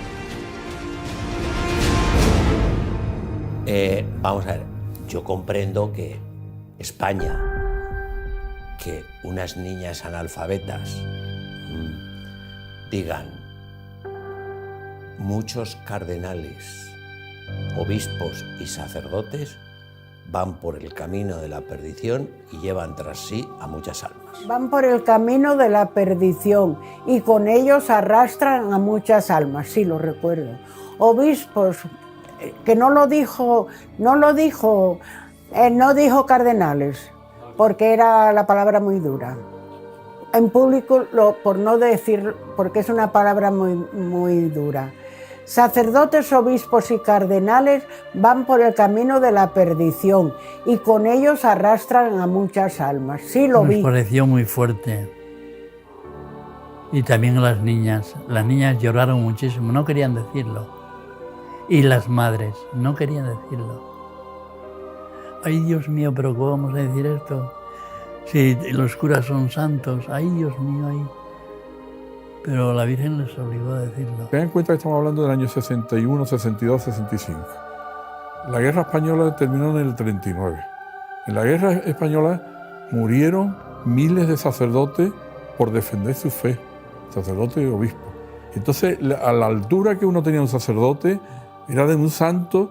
Vamos a ver, yo comprendo que España, que unas niñas analfabetas digan muchos cardenales, obispos y sacerdotes van por el camino de la perdición y llevan tras sí a muchas almas. Van por el camino de la perdición y con ellos arrastran a muchas almas, sí, lo recuerdo. Obispos, que no dijo cardenales, porque era la palabra muy dura. En público, por no decir, porque es una palabra muy dura. Sacerdotes, obispos y cardenales van por el camino de la perdición y con ellos arrastran a muchas almas. Sí, lo vi. Nos pareció muy fuerte. Y también las niñas lloraron muchísimo, no querían decirlo. Y las madres no querían decirlo. Ay, Dios mío, pero ¿cómo vamos a decir esto? Si los curas son santos, ay, Dios mío, ay. Pero la Virgen les obligó a decirlo. Ten en cuenta que estamos hablando del año 61, 62, 65. La guerra española terminó en el 39. En la guerra española murieron miles de sacerdotes por defender su fe, sacerdotes y obispos. Entonces, a la altura que uno tenía un sacerdote, era de un santo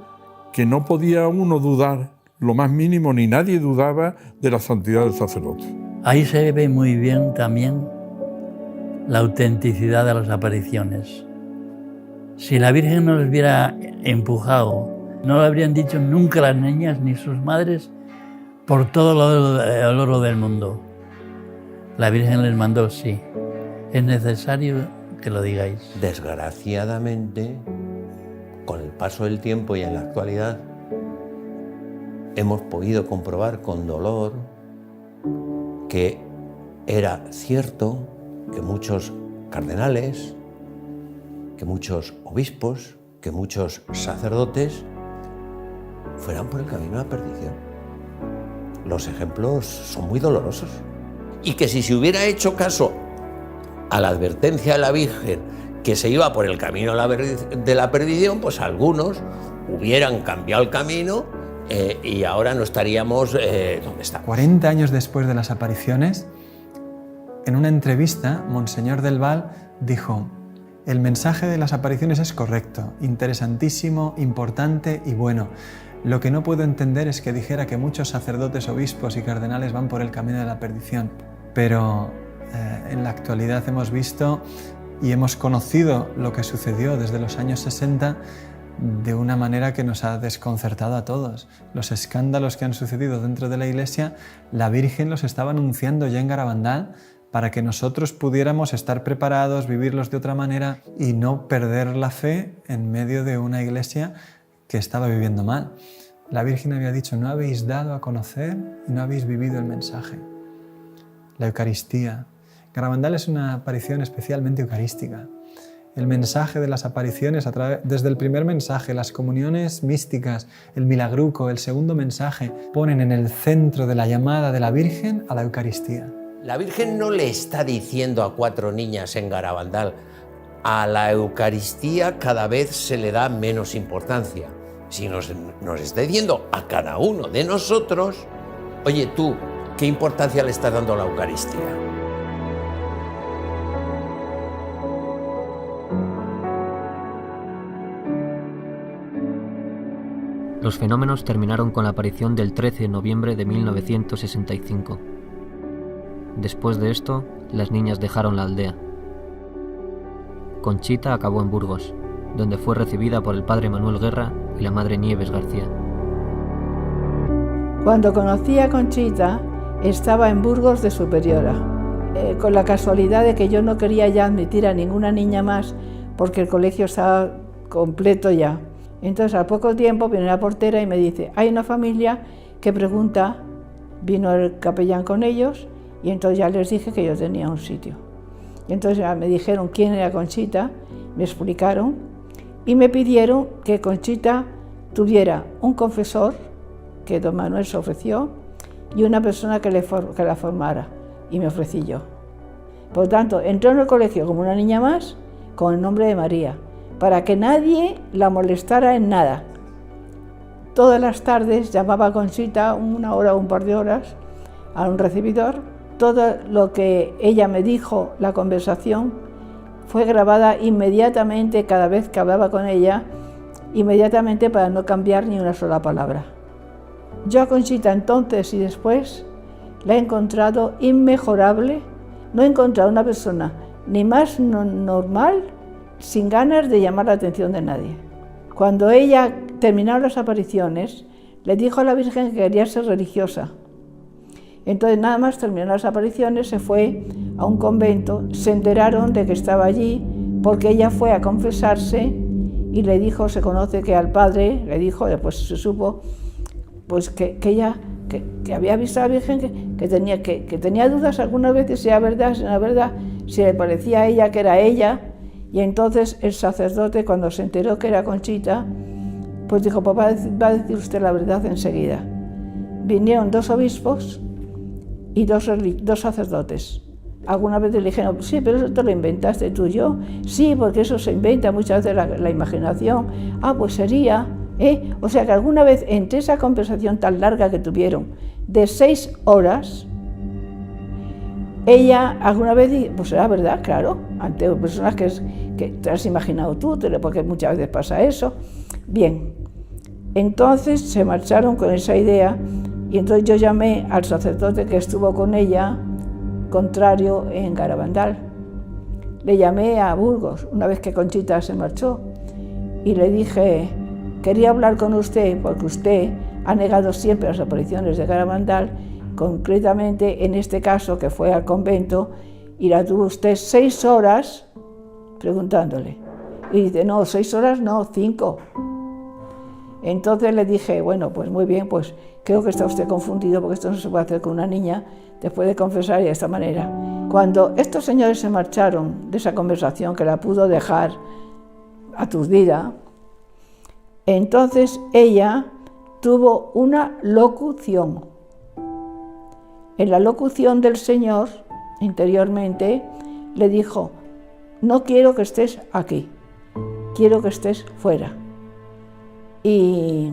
que no podía uno dudar lo más mínimo, ni nadie dudaba de la santidad del sacerdote. Ahí se ve muy bien también la autenticidad de las apariciones. Si la Virgen no les hubiera empujado, no lo habrían dicho nunca las niñas ni sus madres por todo el oro del mundo. La Virgen les mandó, sí, es necesario que lo digáis. Desgraciadamente, con el paso del tiempo y en la actualidad, hemos podido comprobar con dolor que era cierto que muchos cardenales, que muchos obispos, que muchos sacerdotes fueran por el camino de la perdición. Los ejemplos son muy dolorosos. Y que si se hubiera hecho caso a la advertencia de la Virgen que se iba por el camino de la perdición, pues algunos hubieran cambiado el camino y ahora no estaríamos donde estamos. 40 años después de las apariciones, en una entrevista, Monseñor del Val dijo: el mensaje de las apariciones es correcto, interesantísimo, importante y bueno. Lo que no puedo entender es que dijera que muchos sacerdotes, obispos y cardenales van por el camino de la perdición. Pero en la actualidad hemos visto y hemos conocido lo que sucedió desde los años 60 de una manera que nos ha desconcertado a todos. Los escándalos que han sucedido dentro de la Iglesia, la Virgen los estaba anunciando ya en Garabandal para que nosotros pudiéramos estar preparados, vivirlos de otra manera y no perder la fe en medio de una Iglesia que estaba viviendo mal. La Virgen había dicho: no habéis dado a conocer y no habéis vivido el mensaje. La Eucaristía. Garabandal es una aparición especialmente eucarística. El mensaje de las apariciones, desde el primer mensaje, las comuniones místicas, el milagruco, el segundo mensaje, ponen en el centro de la llamada de la Virgen a la Eucaristía. La Virgen no le está diciendo a 4 niñas en Garabandal: a la Eucaristía cada vez se le da menos importancia, sino nos está diciendo a cada uno de nosotros: oye, tú, ¿qué importancia le estás dando a la Eucaristía? Los fenómenos terminaron con la aparición del 13 de noviembre de 1965. Después de esto, las niñas dejaron la aldea. Conchita acabó en Burgos, donde fue recibida por el padre Manuel Guerra y la madre Nieves García. Cuando conocí a Conchita, estaba en Burgos de superiora, con la casualidad de que yo no quería ya admitir a ninguna niña más porque el colegio estaba completo ya. Entonces, al poco tiempo viene la portera y me dice: hay una familia que pregunta. Vino el capellán con ellos y entonces ya les dije que yo tenía un sitio. Y entonces me dijeron quién era Conchita, me explicaron y me pidieron que Conchita tuviera un confesor, que don Manuel se ofreció, y una persona que la formara, y me ofrecí yo. Por lo tanto, entró en el colegio como una niña más, con el nombre de María, para que nadie la molestara en nada. Todas las tardes llamaba a Conchita 1 hora o un par de horas a un recibidor. Todo lo que ella me dijo, la conversación, fue grabada inmediatamente cada vez que hablaba con ella, inmediatamente para no cambiar ni una sola palabra. Yo a Conchita entonces y después la he encontrado inmejorable. No he encontrado una persona ni más normal, sin ganas de llamar la atención de nadie. Cuando ella terminó las apariciones, le dijo a la Virgen que quería ser religiosa. Entonces, nada más terminó las apariciones, se fue a un convento, se enteraron de que estaba allí, porque ella fue a confesarse y le dijo, se conoce que al padre, le dijo, después se supo, pues que ella que había visto a la Virgen, que tenía dudas algunas veces si era verdad, si no era verdad, si le parecía a ella que era ella. Y entonces el sacerdote, cuando se enteró que era Conchita, pues dijo: papá, va a decir usted la verdad enseguida. Vinieron 2 obispos y 2 sacerdotes. Algunas veces le dijeron: sí, pero eso te lo inventaste tú y yo. Sí, porque eso se inventa muchas veces la imaginación. Ah, pues sería, O sea que alguna vez, entre esa conversación tan larga que tuvieron, de 6 horas, ella alguna vez, pues era verdad, claro, ante personas que te has imaginado tú, porque muchas veces pasa eso. Bien, entonces se marcharon con esa idea y entonces yo llamé al sacerdote que estuvo con ella, contrario, en Garabandal. Le llamé a Burgos, una vez que Conchita se marchó, y le dije: quería hablar con usted porque usted ha negado siempre las apariciones de Garabandal, concretamente en este caso que fue al convento, y la tuvo usted 6 horas preguntándole. Y dice: no, 6 horas no, 5. Entonces le dije: bueno, pues muy bien, pues creo que está usted confundido porque esto no se puede hacer con una niña después de confesar y de esta manera. Cuando estos señores se marcharon de esa conversación, que la pudo dejar aturdida, entonces ella tuvo una locución. En la locución del Señor, interiormente, le dijo: no quiero que estés aquí, quiero que estés fuera. Y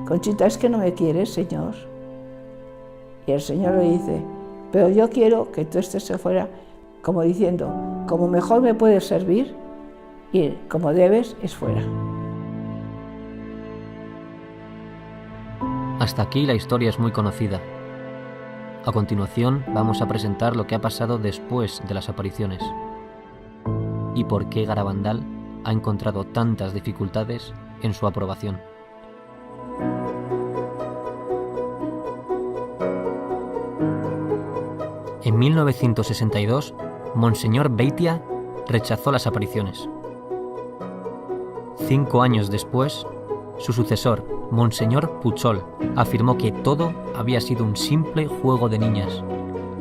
Conchita: es que no me quieres, Señor. Y el Señor le dice: pero yo quiero que tú estés fuera, como diciendo, como mejor me puedes servir y como debes es fuera. Hasta aquí la historia es muy conocida. A continuación vamos a presentar lo que ha pasado después de las apariciones y por qué Garabandal ha encontrado tantas dificultades en su aprobación. En 1962, Monseñor Beitia rechazó las apariciones. 5 años después, su sucesor, Monseñor Puchol, afirmó que todo había sido un simple juego de niñas.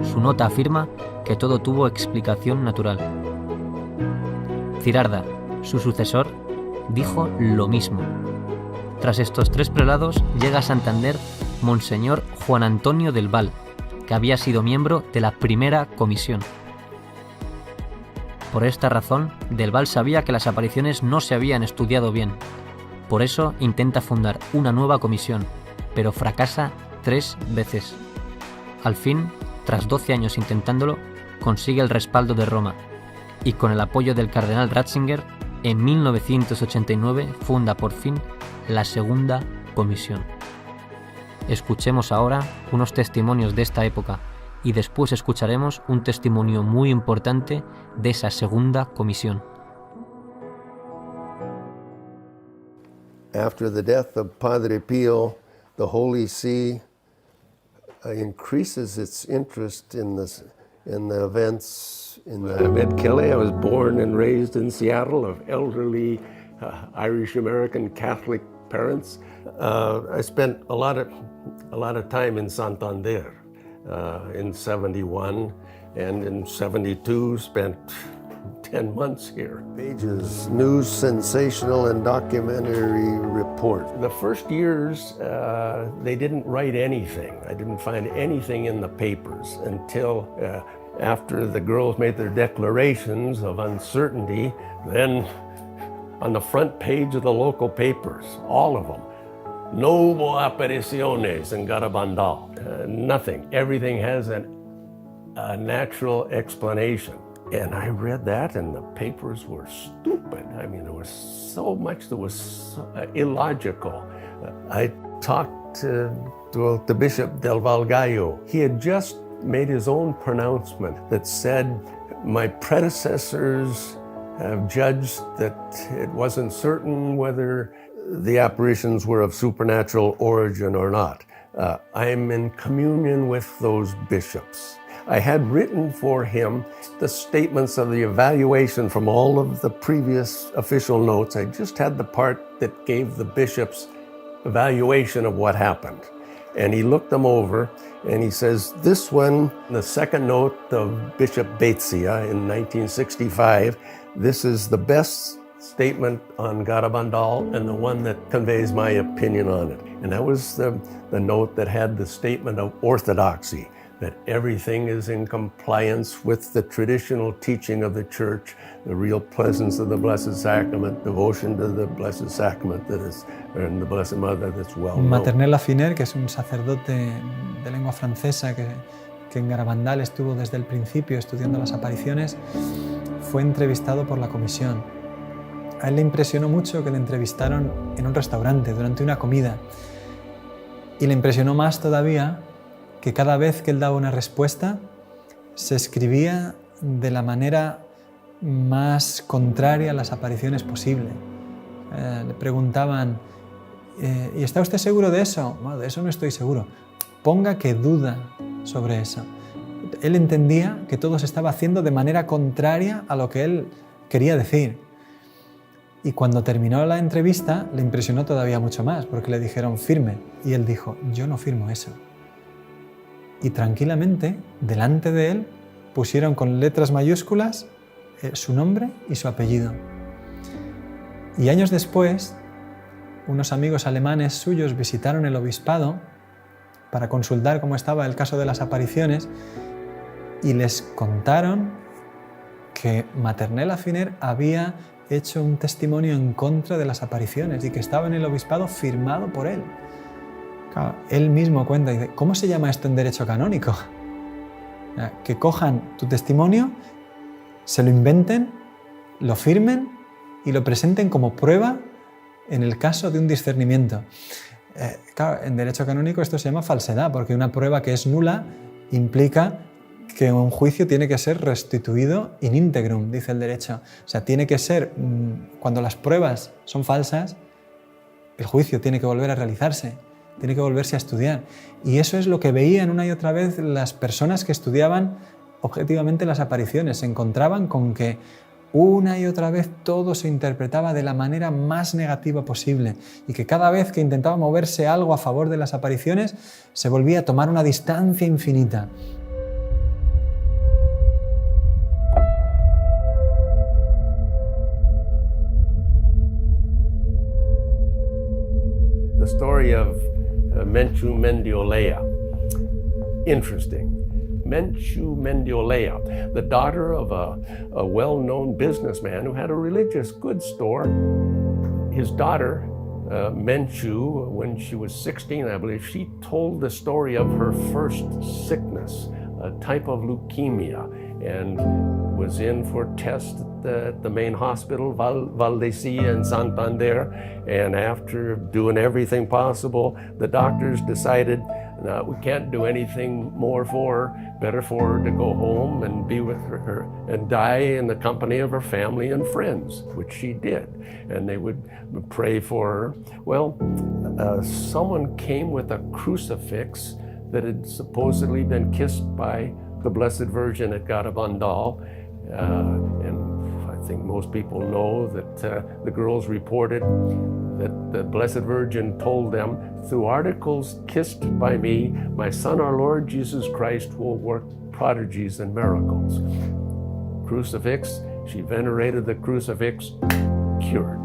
Su nota afirma que todo tuvo explicación natural. Cirarda, su sucesor, dijo lo mismo. Tras estos 3 prelados, llega a Santander Monseñor Juan Antonio del Val, que había sido miembro de la primera comisión. Por esta razón, Del Val sabía que las apariciones no se habían estudiado bien. Por eso intenta fundar una nueva comisión, pero fracasa 3 veces. Al fin, tras 12 años intentándolo, consigue el respaldo de Roma y con el apoyo del cardenal Ratzinger, en 1989 funda por fin la segunda comisión. Escuchemos ahora unos testimonios de esta época y después escucharemos un testimonio muy importante de esa segunda comisión. After the death of Padre Pio, the Holy See increases its interest in the events in the... I'm Ed Kelly. I was born and raised in Seattle of elderly Irish-American Catholic parents. I spent a lot of time in Santander in 71, and in 72 spent 10 months here. Pages, news, sensational, and documentary report. The first years, they didn't write anything. I didn't find anything in the papers until after the girls made their declarations of uncertainty. Then on the front page of the local papers, all of them, no hubo apariciones en Garabandal. Nothing. Everything has a natural explanation. And I read that, and the papers were stupid. I mean, there was so much that was illogical. I talked to the Bishop del Val Gallo. He had just made his own pronouncement that said, my predecessors have judged that it wasn't certain whether the apparitions were of supernatural origin or not. I'm in communion with those bishops. I had written for him the statements of the evaluation from all of the previous official notes. I just had the part that gave the bishop's evaluation of what happened. And he looked them over and he says, this one, the second note of Bishop Baetzia in 1965, this is the best statement on Garabandal and the one that conveys my opinion on it. And that was the note that had the statement of orthodoxy, that everything is in compliance with the traditional teaching of the Church, the real presence of the Blessed Sacrament, devotion to the Blessed Sacrament that is, and the Blessed Mother that's well known. Maternelle Laffiner, que es un sacerdote de lengua francesa que en Garabandal estuvo desde el principio estudiando las apariciones, fue entrevistado por la comisión. A él le impresionó mucho que le entrevistaron en un restaurante durante una comida. Y le impresionó más todavía que cada vez que él daba una respuesta se escribía de la manera más contraria a las apariciones posible. Le preguntaban, ¿y está usted seguro de eso? Bueno, de eso no estoy seguro. Ponga que duda sobre eso. Él entendía que todo se estaba haciendo de manera contraria a lo que él quería decir. Y cuando terminó la entrevista le impresionó todavía mucho más, porque le dijeron firme. Y él dijo, yo no firmo eso. Y tranquilamente, delante de él, pusieron con letras mayúsculas su nombre y su apellido. Y años después, unos amigos alemanes suyos visitaron el obispado para consultar cómo estaba el caso de las apariciones y les contaron que Maternelle Laffiner había hecho un testimonio en contra de las apariciones y que estaba en el obispado firmado por él. Claro, él mismo cuenta y dice, ¿cómo se llama esto en derecho canónico? Que cojan tu testimonio, se lo inventen, lo firmen y lo presenten como prueba en el caso de un discernimiento. Claro, en derecho canónico esto se llama falsedad, porque una prueba que es nula implica que un juicio tiene que ser restituido in integrum, dice el derecho. O sea, tiene que ser, cuando las pruebas son falsas, el juicio tiene que volver a realizarse, tiene que volverse a estudiar. Y eso es lo que veían una y otra vez las personas que estudiaban objetivamente las apariciones. Se encontraban con que una y otra vez todo se interpretaba de la manera más negativa posible y que cada vez que intentaba moverse algo a favor de las apariciones se volvía a tomar una distancia infinita. The story of Menchu Mendiolea. Interesting. Menchu Mendiolea, the daughter of a well-known businessman who had a religious goods store. His daughter, Menchu, when she was 16, I believe, she told the story of her first sickness, a type of leukemia, and was in for tests at the main hospital, Valdecilla in Santander, and after doing everything possible, the doctors decided, no, we can't do anything more for her, better for her to go home and be with her and die in the company of her family and friends, which she did. And they would pray for her. Well, someone came with a crucifix that had supposedly been kissed by the Blessed Virgin at Garabandal. And I think most people know that the girls reported that the Blessed Virgin told them, through articles kissed by me, my Son, our Lord Jesus Christ, will work prodigies and miracles. Crucifix, she venerated the crucifix, cured.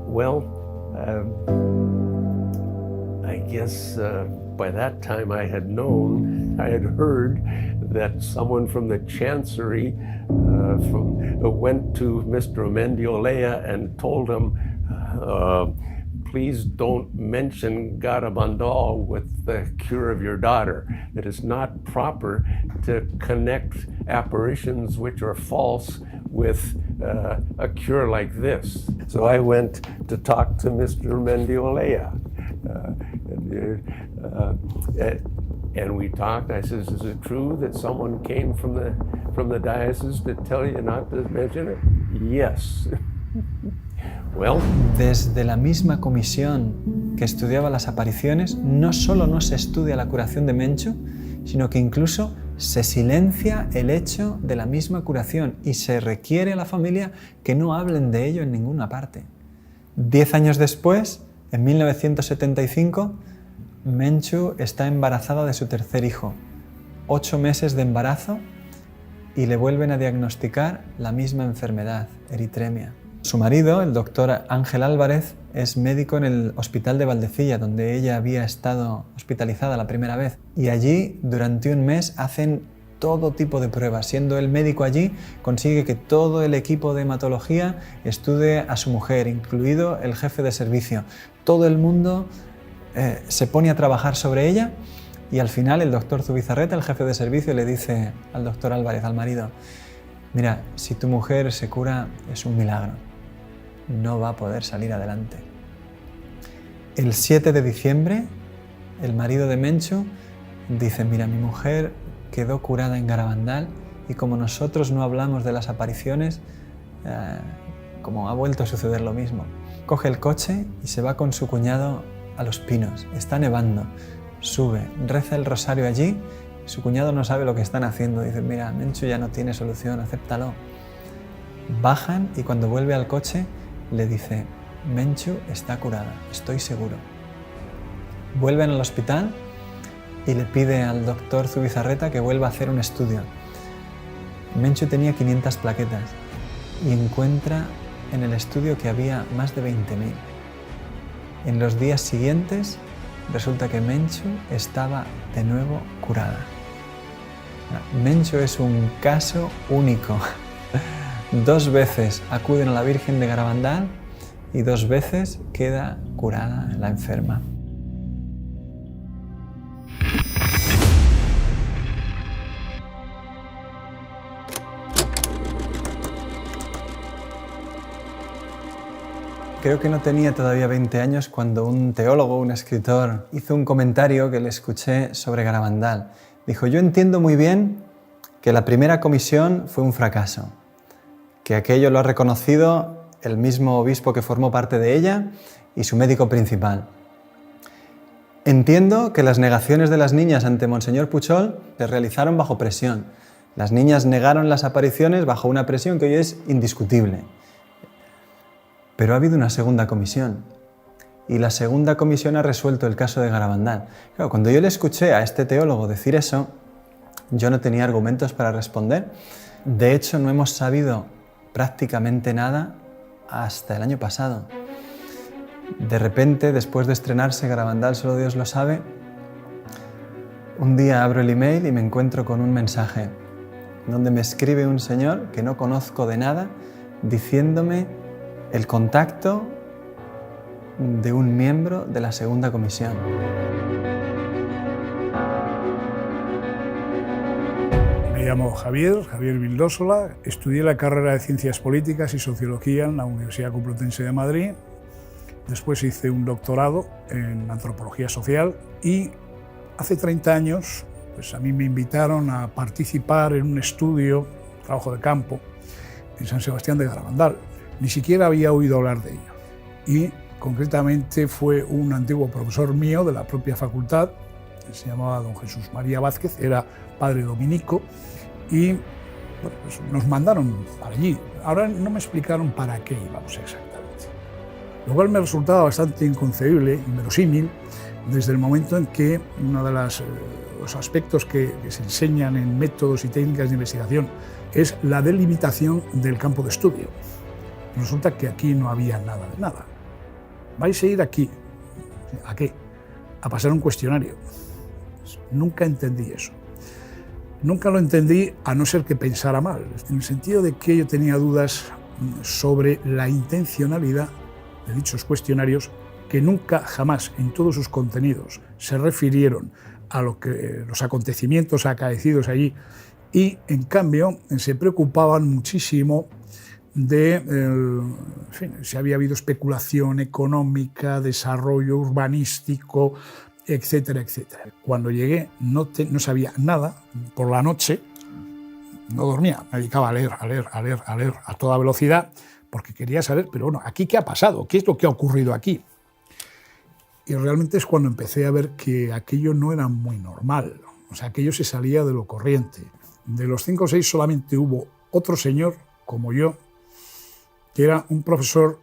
Well, I guess by that time I had heard that someone from the Chancery went to Mr. Mendiolea and told him, please don't mention Garabandal with the cure of your daughter. It is not proper to connect apparitions which are false with a cure like this. So I went to talk to Mr. Mendiolea. And we talked. I says, is it true that someone came from the diocese to tell you not to mention it? Yes. Well. Desde la misma comisión que estudiaba las apariciones, no solo no se estudia la curación de Menchu, sino que incluso se silencia el hecho de la misma curación y se requiere a la familia que no hablen de ello en ninguna parte. 10 años después, en 1975, Menchu está embarazada de su tercer hijo, 8 meses de embarazo, y le vuelven a diagnosticar la misma enfermedad, eritremia. Su marido, el doctor Ángel Álvarez, es médico en el hospital de Valdecilla, donde ella había estado hospitalizada la primera vez. Y allí, durante un mes, hacen todo tipo de pruebas. Siendo el médico allí, consigue que todo el equipo de hematología estudie a su mujer, incluido el jefe de servicio. Todo el mundo se pone a trabajar sobre ella y al final el doctor Zubizarreta, el jefe de servicio, le dice al doctor Álvarez, al marido, mira, si tu mujer se cura es un milagro, no va a poder salir adelante. El 7 de diciembre, el marido de Menchu dice, mira, mi mujer quedó curada en Garabandal y como nosotros no hablamos de las apariciones, como ha vuelto a suceder lo mismo. Coge el coche y se va con su cuñado a Los Pinos. Está nevando, sube, reza el rosario allí, su cuñado no sabe lo que están haciendo. Dice, mira, Menchu ya no tiene solución, acéptalo. Bajan y cuando vuelve al coche le dice, Menchu está curada, estoy seguro. Vuelven al hospital y le pide al doctor Zubizarreta que vuelva a hacer un estudio. Menchu tenía 500 plaquetas y encuentra en el estudio que había más de 20.000. En los días siguientes resulta que Menchu estaba de nuevo curada. Menchu es un caso único. 2 veces acuden a la Virgen de Garabandal y 2 veces queda curada la enferma. Creo que no tenía todavía 20 años cuando un teólogo, un escritor, hizo un comentario que le escuché sobre Garabandal. Dijo, yo entiendo muy bien que la primera comisión fue un fracaso, que aquello lo ha reconocido el mismo obispo que formó parte de ella y su médico principal. Entiendo que las negaciones de las niñas ante Monseñor Puchol se realizaron bajo presión. Las niñas negaron las apariciones bajo una presión que hoy es indiscutible. Pero ha habido una segunda comisión. Y la segunda comisión ha resuelto el caso de Garabandal. Claro, cuando yo le escuché a este teólogo decir eso, yo no tenía argumentos para responder. De hecho, no hemos sabido prácticamente nada hasta el año pasado. De repente, después de estrenarse Garabandal, solo Dios lo sabe, un día abro el email y me encuentro con un mensaje donde me escribe un señor que no conozco de nada, diciéndome el contacto de un miembro de la segunda comisión. Me llamo Javier Vildósola, estudié la carrera de Ciencias Políticas y Sociología en la Universidad Complutense de Madrid. Después hice un doctorado en Antropología Social y hace 30 años pues a mí me invitaron a participar en un estudio, trabajo de campo, en San Sebastián de Garabandal. Ni siquiera había oído hablar de ello. Y concretamente fue un antiguo profesor mío de la propia facultad, que se llamaba don Jesús María Vázquez, era padre dominico, y bueno, pues nos mandaron para allí. Ahora no me explicaron para qué íbamos exactamente. Lo cual me resultaba bastante inconcebible y verosímil desde el momento en que uno de los aspectos que se enseñan en métodos y técnicas de investigación es la delimitación del campo de estudio. Resulta que aquí no había nada de nada. ¿Vais a ir aquí? ¿A qué? A pasar un cuestionario. Nunca entendí eso. Nunca lo entendí a no ser que pensara mal, en el sentido de que yo tenía dudas sobre la intencionalidad de dichos cuestionarios que nunca, jamás, en todos sus contenidos, se refirieron a los acontecimientos acaecidos allí y, en cambio, se preocupaban muchísimo de si había habido especulación económica, desarrollo urbanístico, etcétera, etcétera. Cuando llegué no sabía nada. Por la noche no dormía, me dedicaba a leer a toda velocidad porque quería saber, pero bueno, ¿aquí qué ha pasado? ¿Qué es lo que ha ocurrido aquí? Y realmente es cuando empecé a ver que aquello no era muy normal, o sea, aquello se salía de lo corriente. De los 5 o 6 solamente hubo otro señor, como yo, que era un profesor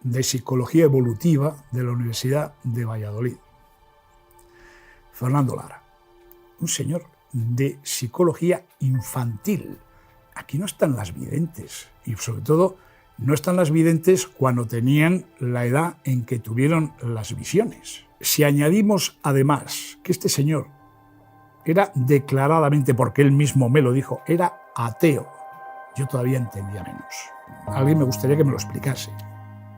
de psicología evolutiva de la Universidad de Valladolid, Fernando Lara, un señor de psicología infantil. Aquí no están las videntes, y sobre todo no están las videntes cuando tenían la edad en que tuvieron las visiones. Si añadimos además que este señor era declaradamente, porque él mismo me lo dijo, era ateo, yo todavía entendía menos. Alguien me gustaría que me lo explicase,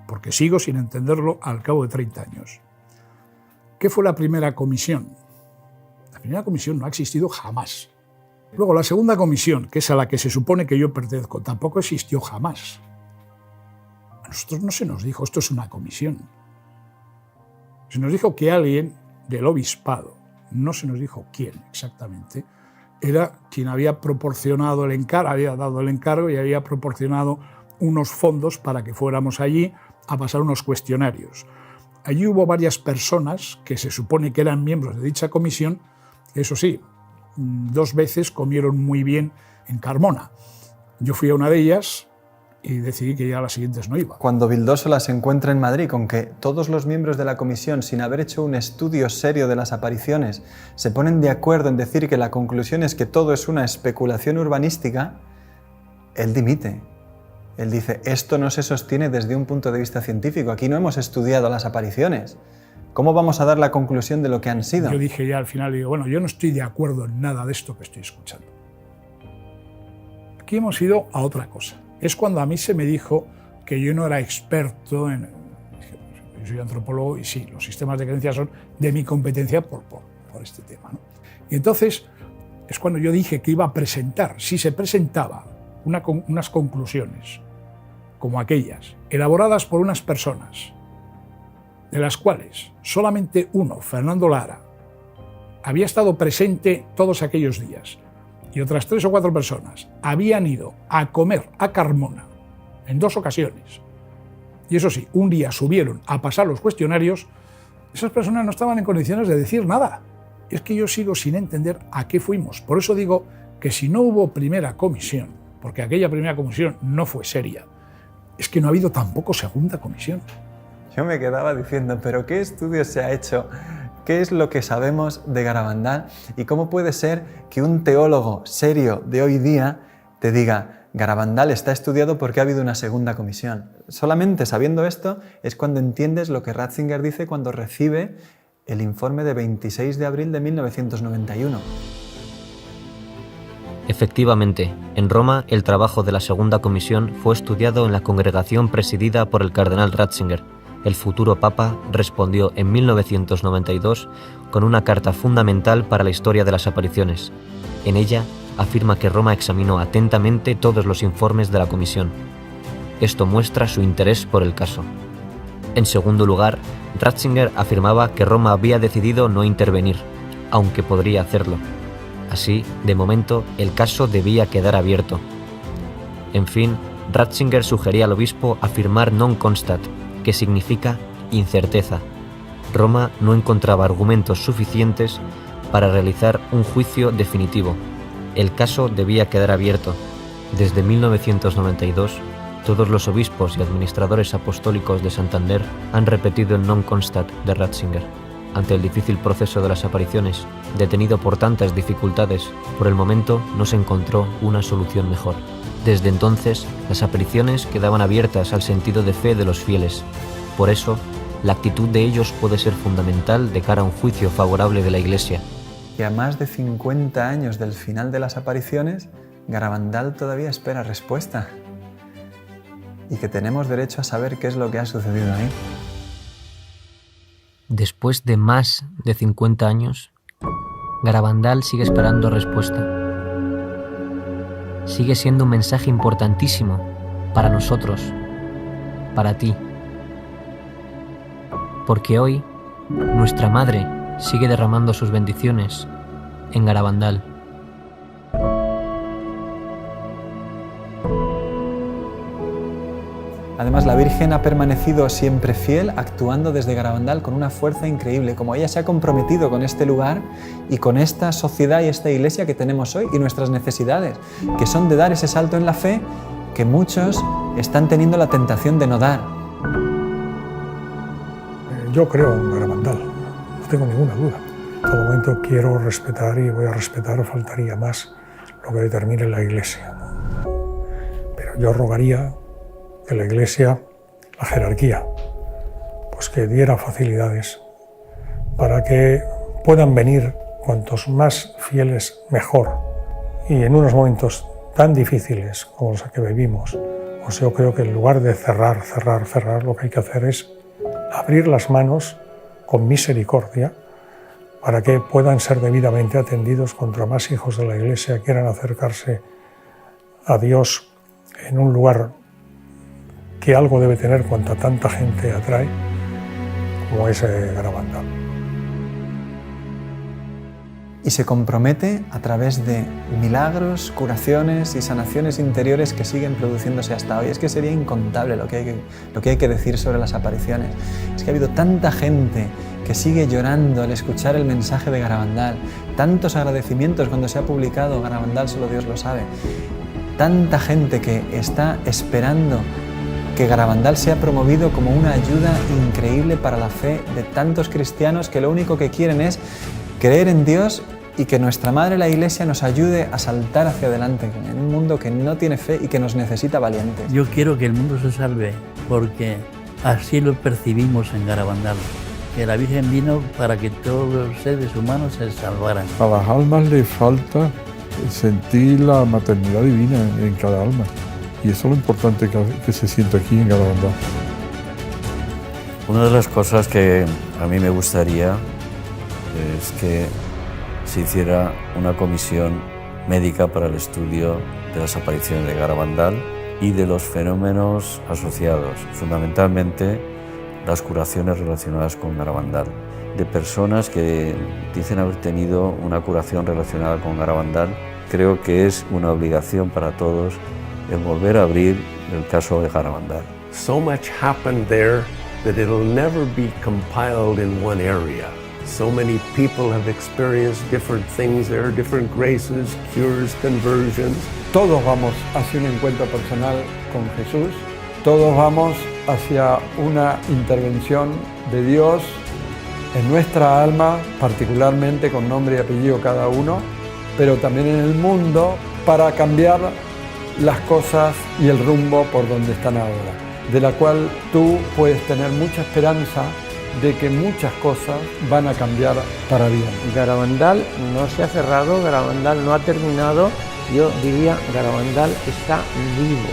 porque sigo sin entenderlo al cabo de 30 años. ¿Qué fue la primera comisión? La primera comisión no ha existido jamás. Luego, la segunda comisión, que es a la que se supone que yo pertenezco, tampoco existió jamás. A nosotros no se nos dijo, esto es una comisión. Se nos dijo que alguien del obispado, no se nos dijo quién exactamente, era quien había proporcionado el encargo, había dado el encargo y había proporcionado unos fondos para que fuéramos allí a pasar unos cuestionarios. Allí hubo varias personas que se supone que eran miembros de dicha comisión, eso sí, 2 veces comieron muy bien en Carmona. Yo fui a una de ellas y decidí que ya a las siguientes no iba. Cuando Vildósola se encuentra en Madrid con que todos los miembros de la comisión, sin haber hecho un estudio serio de las apariciones, se ponen de acuerdo en decir que la conclusión es que todo es una especulación urbanística, él dimite. Él dice, esto no se sostiene desde un punto de vista científico, aquí no hemos estudiado las apariciones. ¿Cómo vamos a dar la conclusión de lo que han sido? Yo dije ya al final, digo, bueno, yo no estoy de acuerdo en nada de esto que estoy escuchando. Aquí hemos ido a otra cosa. Es cuando a mí se me dijo que yo no era experto en... Yo soy antropólogo y sí, los sistemas de creencias son de mi competencia por este tema, ¿no? Y entonces es cuando yo dije que iba a presentar, si se presentaba unas conclusiones como aquellas, elaboradas por unas personas, de las cuales solamente uno, Fernando Lara, había estado presente todos aquellos días, y otras 3 o 4 personas habían ido a comer a Carmona en 2 ocasiones y eso sí, un día subieron a pasar los cuestionarios, esas personas no estaban en condiciones de decir nada. Y es que yo sigo sin entender a qué fuimos. Por eso digo que si no hubo primera comisión, porque aquella primera comisión no fue seria, es que no ha habido tampoco segunda comisión. Yo me quedaba diciendo, ¿pero qué estudio se ha hecho? ¿Qué es lo que sabemos de Garabandal? ¿Y cómo puede ser que un teólogo serio de hoy día te diga, Garabandal está estudiado porque ha habido una segunda comisión? Solamente sabiendo esto es cuando entiendes lo que Ratzinger dice cuando recibe el informe de 26 de abril de 1991. Efectivamente, en Roma el trabajo de la segunda comisión fue estudiado en la congregación presidida por el cardenal Ratzinger. El futuro papa respondió en 1992 con una carta fundamental para la historia de las apariciones. En ella afirma que Roma examinó atentamente todos los informes de la comisión. Esto muestra su interés por el caso. En segundo lugar, Ratzinger afirmaba que Roma había decidido no intervenir, aunque podría hacerlo. Así, de momento, el caso debía quedar abierto. En fin, Ratzinger sugería al obispo afirmar non constat, que significa incerteza. Roma no encontraba argumentos suficientes para realizar un juicio definitivo. El caso debía quedar abierto. Desde 1992, todos los obispos y administradores apostólicos de Santander han repetido el non constat de Ratzinger. Ante el difícil proceso de las apariciones, detenido por tantas dificultades, por el momento no se encontró una solución mejor. Desde entonces, las apariciones quedaban abiertas al sentido de fe de los fieles. Por eso, la actitud de ellos puede ser fundamental de cara a un juicio favorable de la Iglesia. Y a más de 50 años del final de las apariciones, Garabandal todavía espera respuesta. Y que tenemos derecho a saber qué es lo que ha sucedido ahí. Después de más de 50 años, Garabandal sigue esperando respuesta. Sigue siendo un mensaje importantísimo para nosotros, para ti. Porque hoy, nuestra Madre sigue derramando sus bendiciones en Garabandal. Además, la Virgen ha permanecido siempre fiel, actuando desde Garabandal con una fuerza increíble, como ella se ha comprometido con este lugar y con esta sociedad y esta iglesia que tenemos hoy y nuestras necesidades, que son de dar ese salto en la fe que muchos están teniendo la tentación de no dar. Yo creo en Garabandal, no tengo ninguna duda. En todo momento quiero respetar y voy a respetar, faltaría más, lo que determine la Iglesia. Pero yo rogaría que la Iglesia, la jerarquía, pues que diera facilidades para que puedan venir cuantos más fieles mejor. Y en unos momentos tan difíciles como los que vivimos, pues yo creo que en lugar de cerrar, lo que hay que hacer es abrir las manos con misericordia para que puedan ser debidamente atendidos cuanto más hijos de la Iglesia quieran acercarse a Dios en un lugar que algo debe tener cuanta tanta gente atrae, como es Garabandal. Y se compromete a través de milagros, curaciones y sanaciones interiores que siguen produciéndose hasta hoy. Es que sería incontable lo que hay que decir sobre las apariciones. Es que ha habido tanta gente que sigue llorando al escuchar el mensaje de Garabandal, tantos agradecimientos cuando se ha publicado Garabandal, solo Dios lo sabe, tanta gente que está esperando que Garabandal sea promovido como una ayuda increíble para la fe de tantos cristianos que lo único que quieren es creer en Dios y que nuestra Madre la Iglesia nos ayude a saltar hacia adelante en un mundo que no tiene fe y que nos necesita valientes. Yo quiero que el mundo se salve porque así lo percibimos en Garabandal, que la Virgen vino para que todos los seres humanos se salvaran. A las almas les falta sentir la maternidad divina en cada alma. Y eso es lo importante que se siente aquí en Garabandal. Una de las cosas que a mí me gustaría es que se hiciera una comisión médica para el estudio de las apariciones de Garabandal y de los fenómenos asociados, fundamentalmente las curaciones relacionadas con Garabandal, de personas que dicen haber tenido una curación relacionada con Garabandal. Creo que es una obligación para todos el volver a abrir el caso de Garabandal. So much happened there that it'll never be compiled in one area. So many people have experienced different things there, different graces, cures, conversions. Todos vamos hacia un encuentro personal con Jesús, todos vamos hacia una intervención de Dios en nuestra alma, particularmente con nombre y apellido cada uno, pero también en el mundo para cambiar las cosas y el rumbo por donde están ahora, de la cual tú puedes tener mucha esperanza de que muchas cosas van a cambiar para bien. Garabandal no se ha cerrado, Garabandal no ha terminado, yo diría Garabandal está vivo.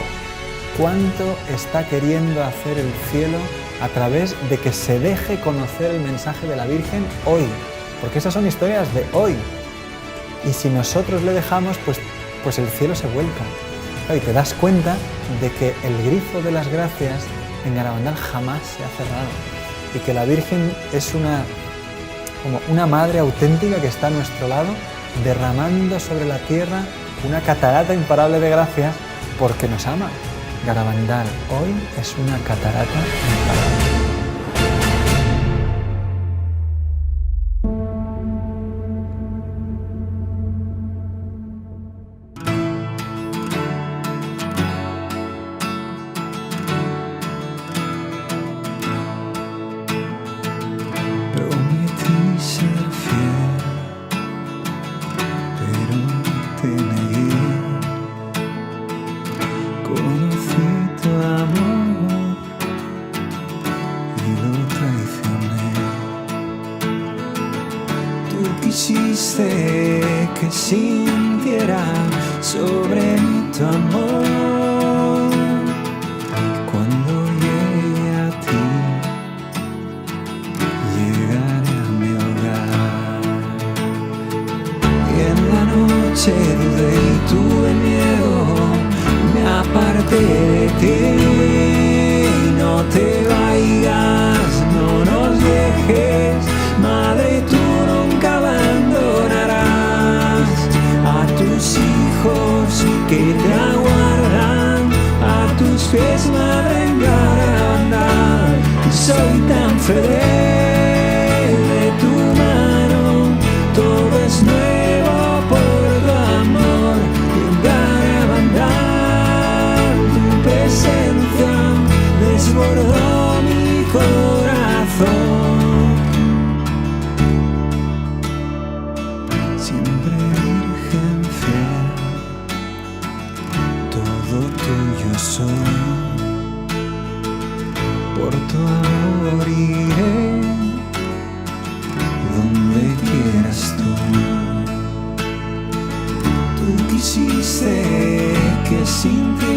¿Cuánto está queriendo hacer el cielo a través de que se deje conocer el mensaje de la Virgen hoy? Porque esas son historias de hoy. Y si nosotros le dejamos, pues el cielo se vuelca. Y te das cuenta de que el grifo de las gracias en Garabandal jamás se ha cerrado. Y que la Virgen es como una madre auténtica que está a nuestro lado, derramando sobre la tierra una catarata imparable de gracias porque nos ama. Garabandal hoy es una catarata imparable. Quisiste que sintiera sobre mí tu amor. Cuando llegue a ti, llegaré a mi hogar. Y en la noche dudé y tuve miedo, me aparté de ti. No te vayas, no nos dejes, Madre, tú nunca abandonarás a tus hijos que te aguardan, a tus pies, Madre, en Garabandal. Soy tan feliz de tu mano, todo es nuevo por tu amor. Y en Garabandal tu presencia desbordó mi corazón. Soy, por tu amor iré donde quieras tú. Tú quisiste que sin ti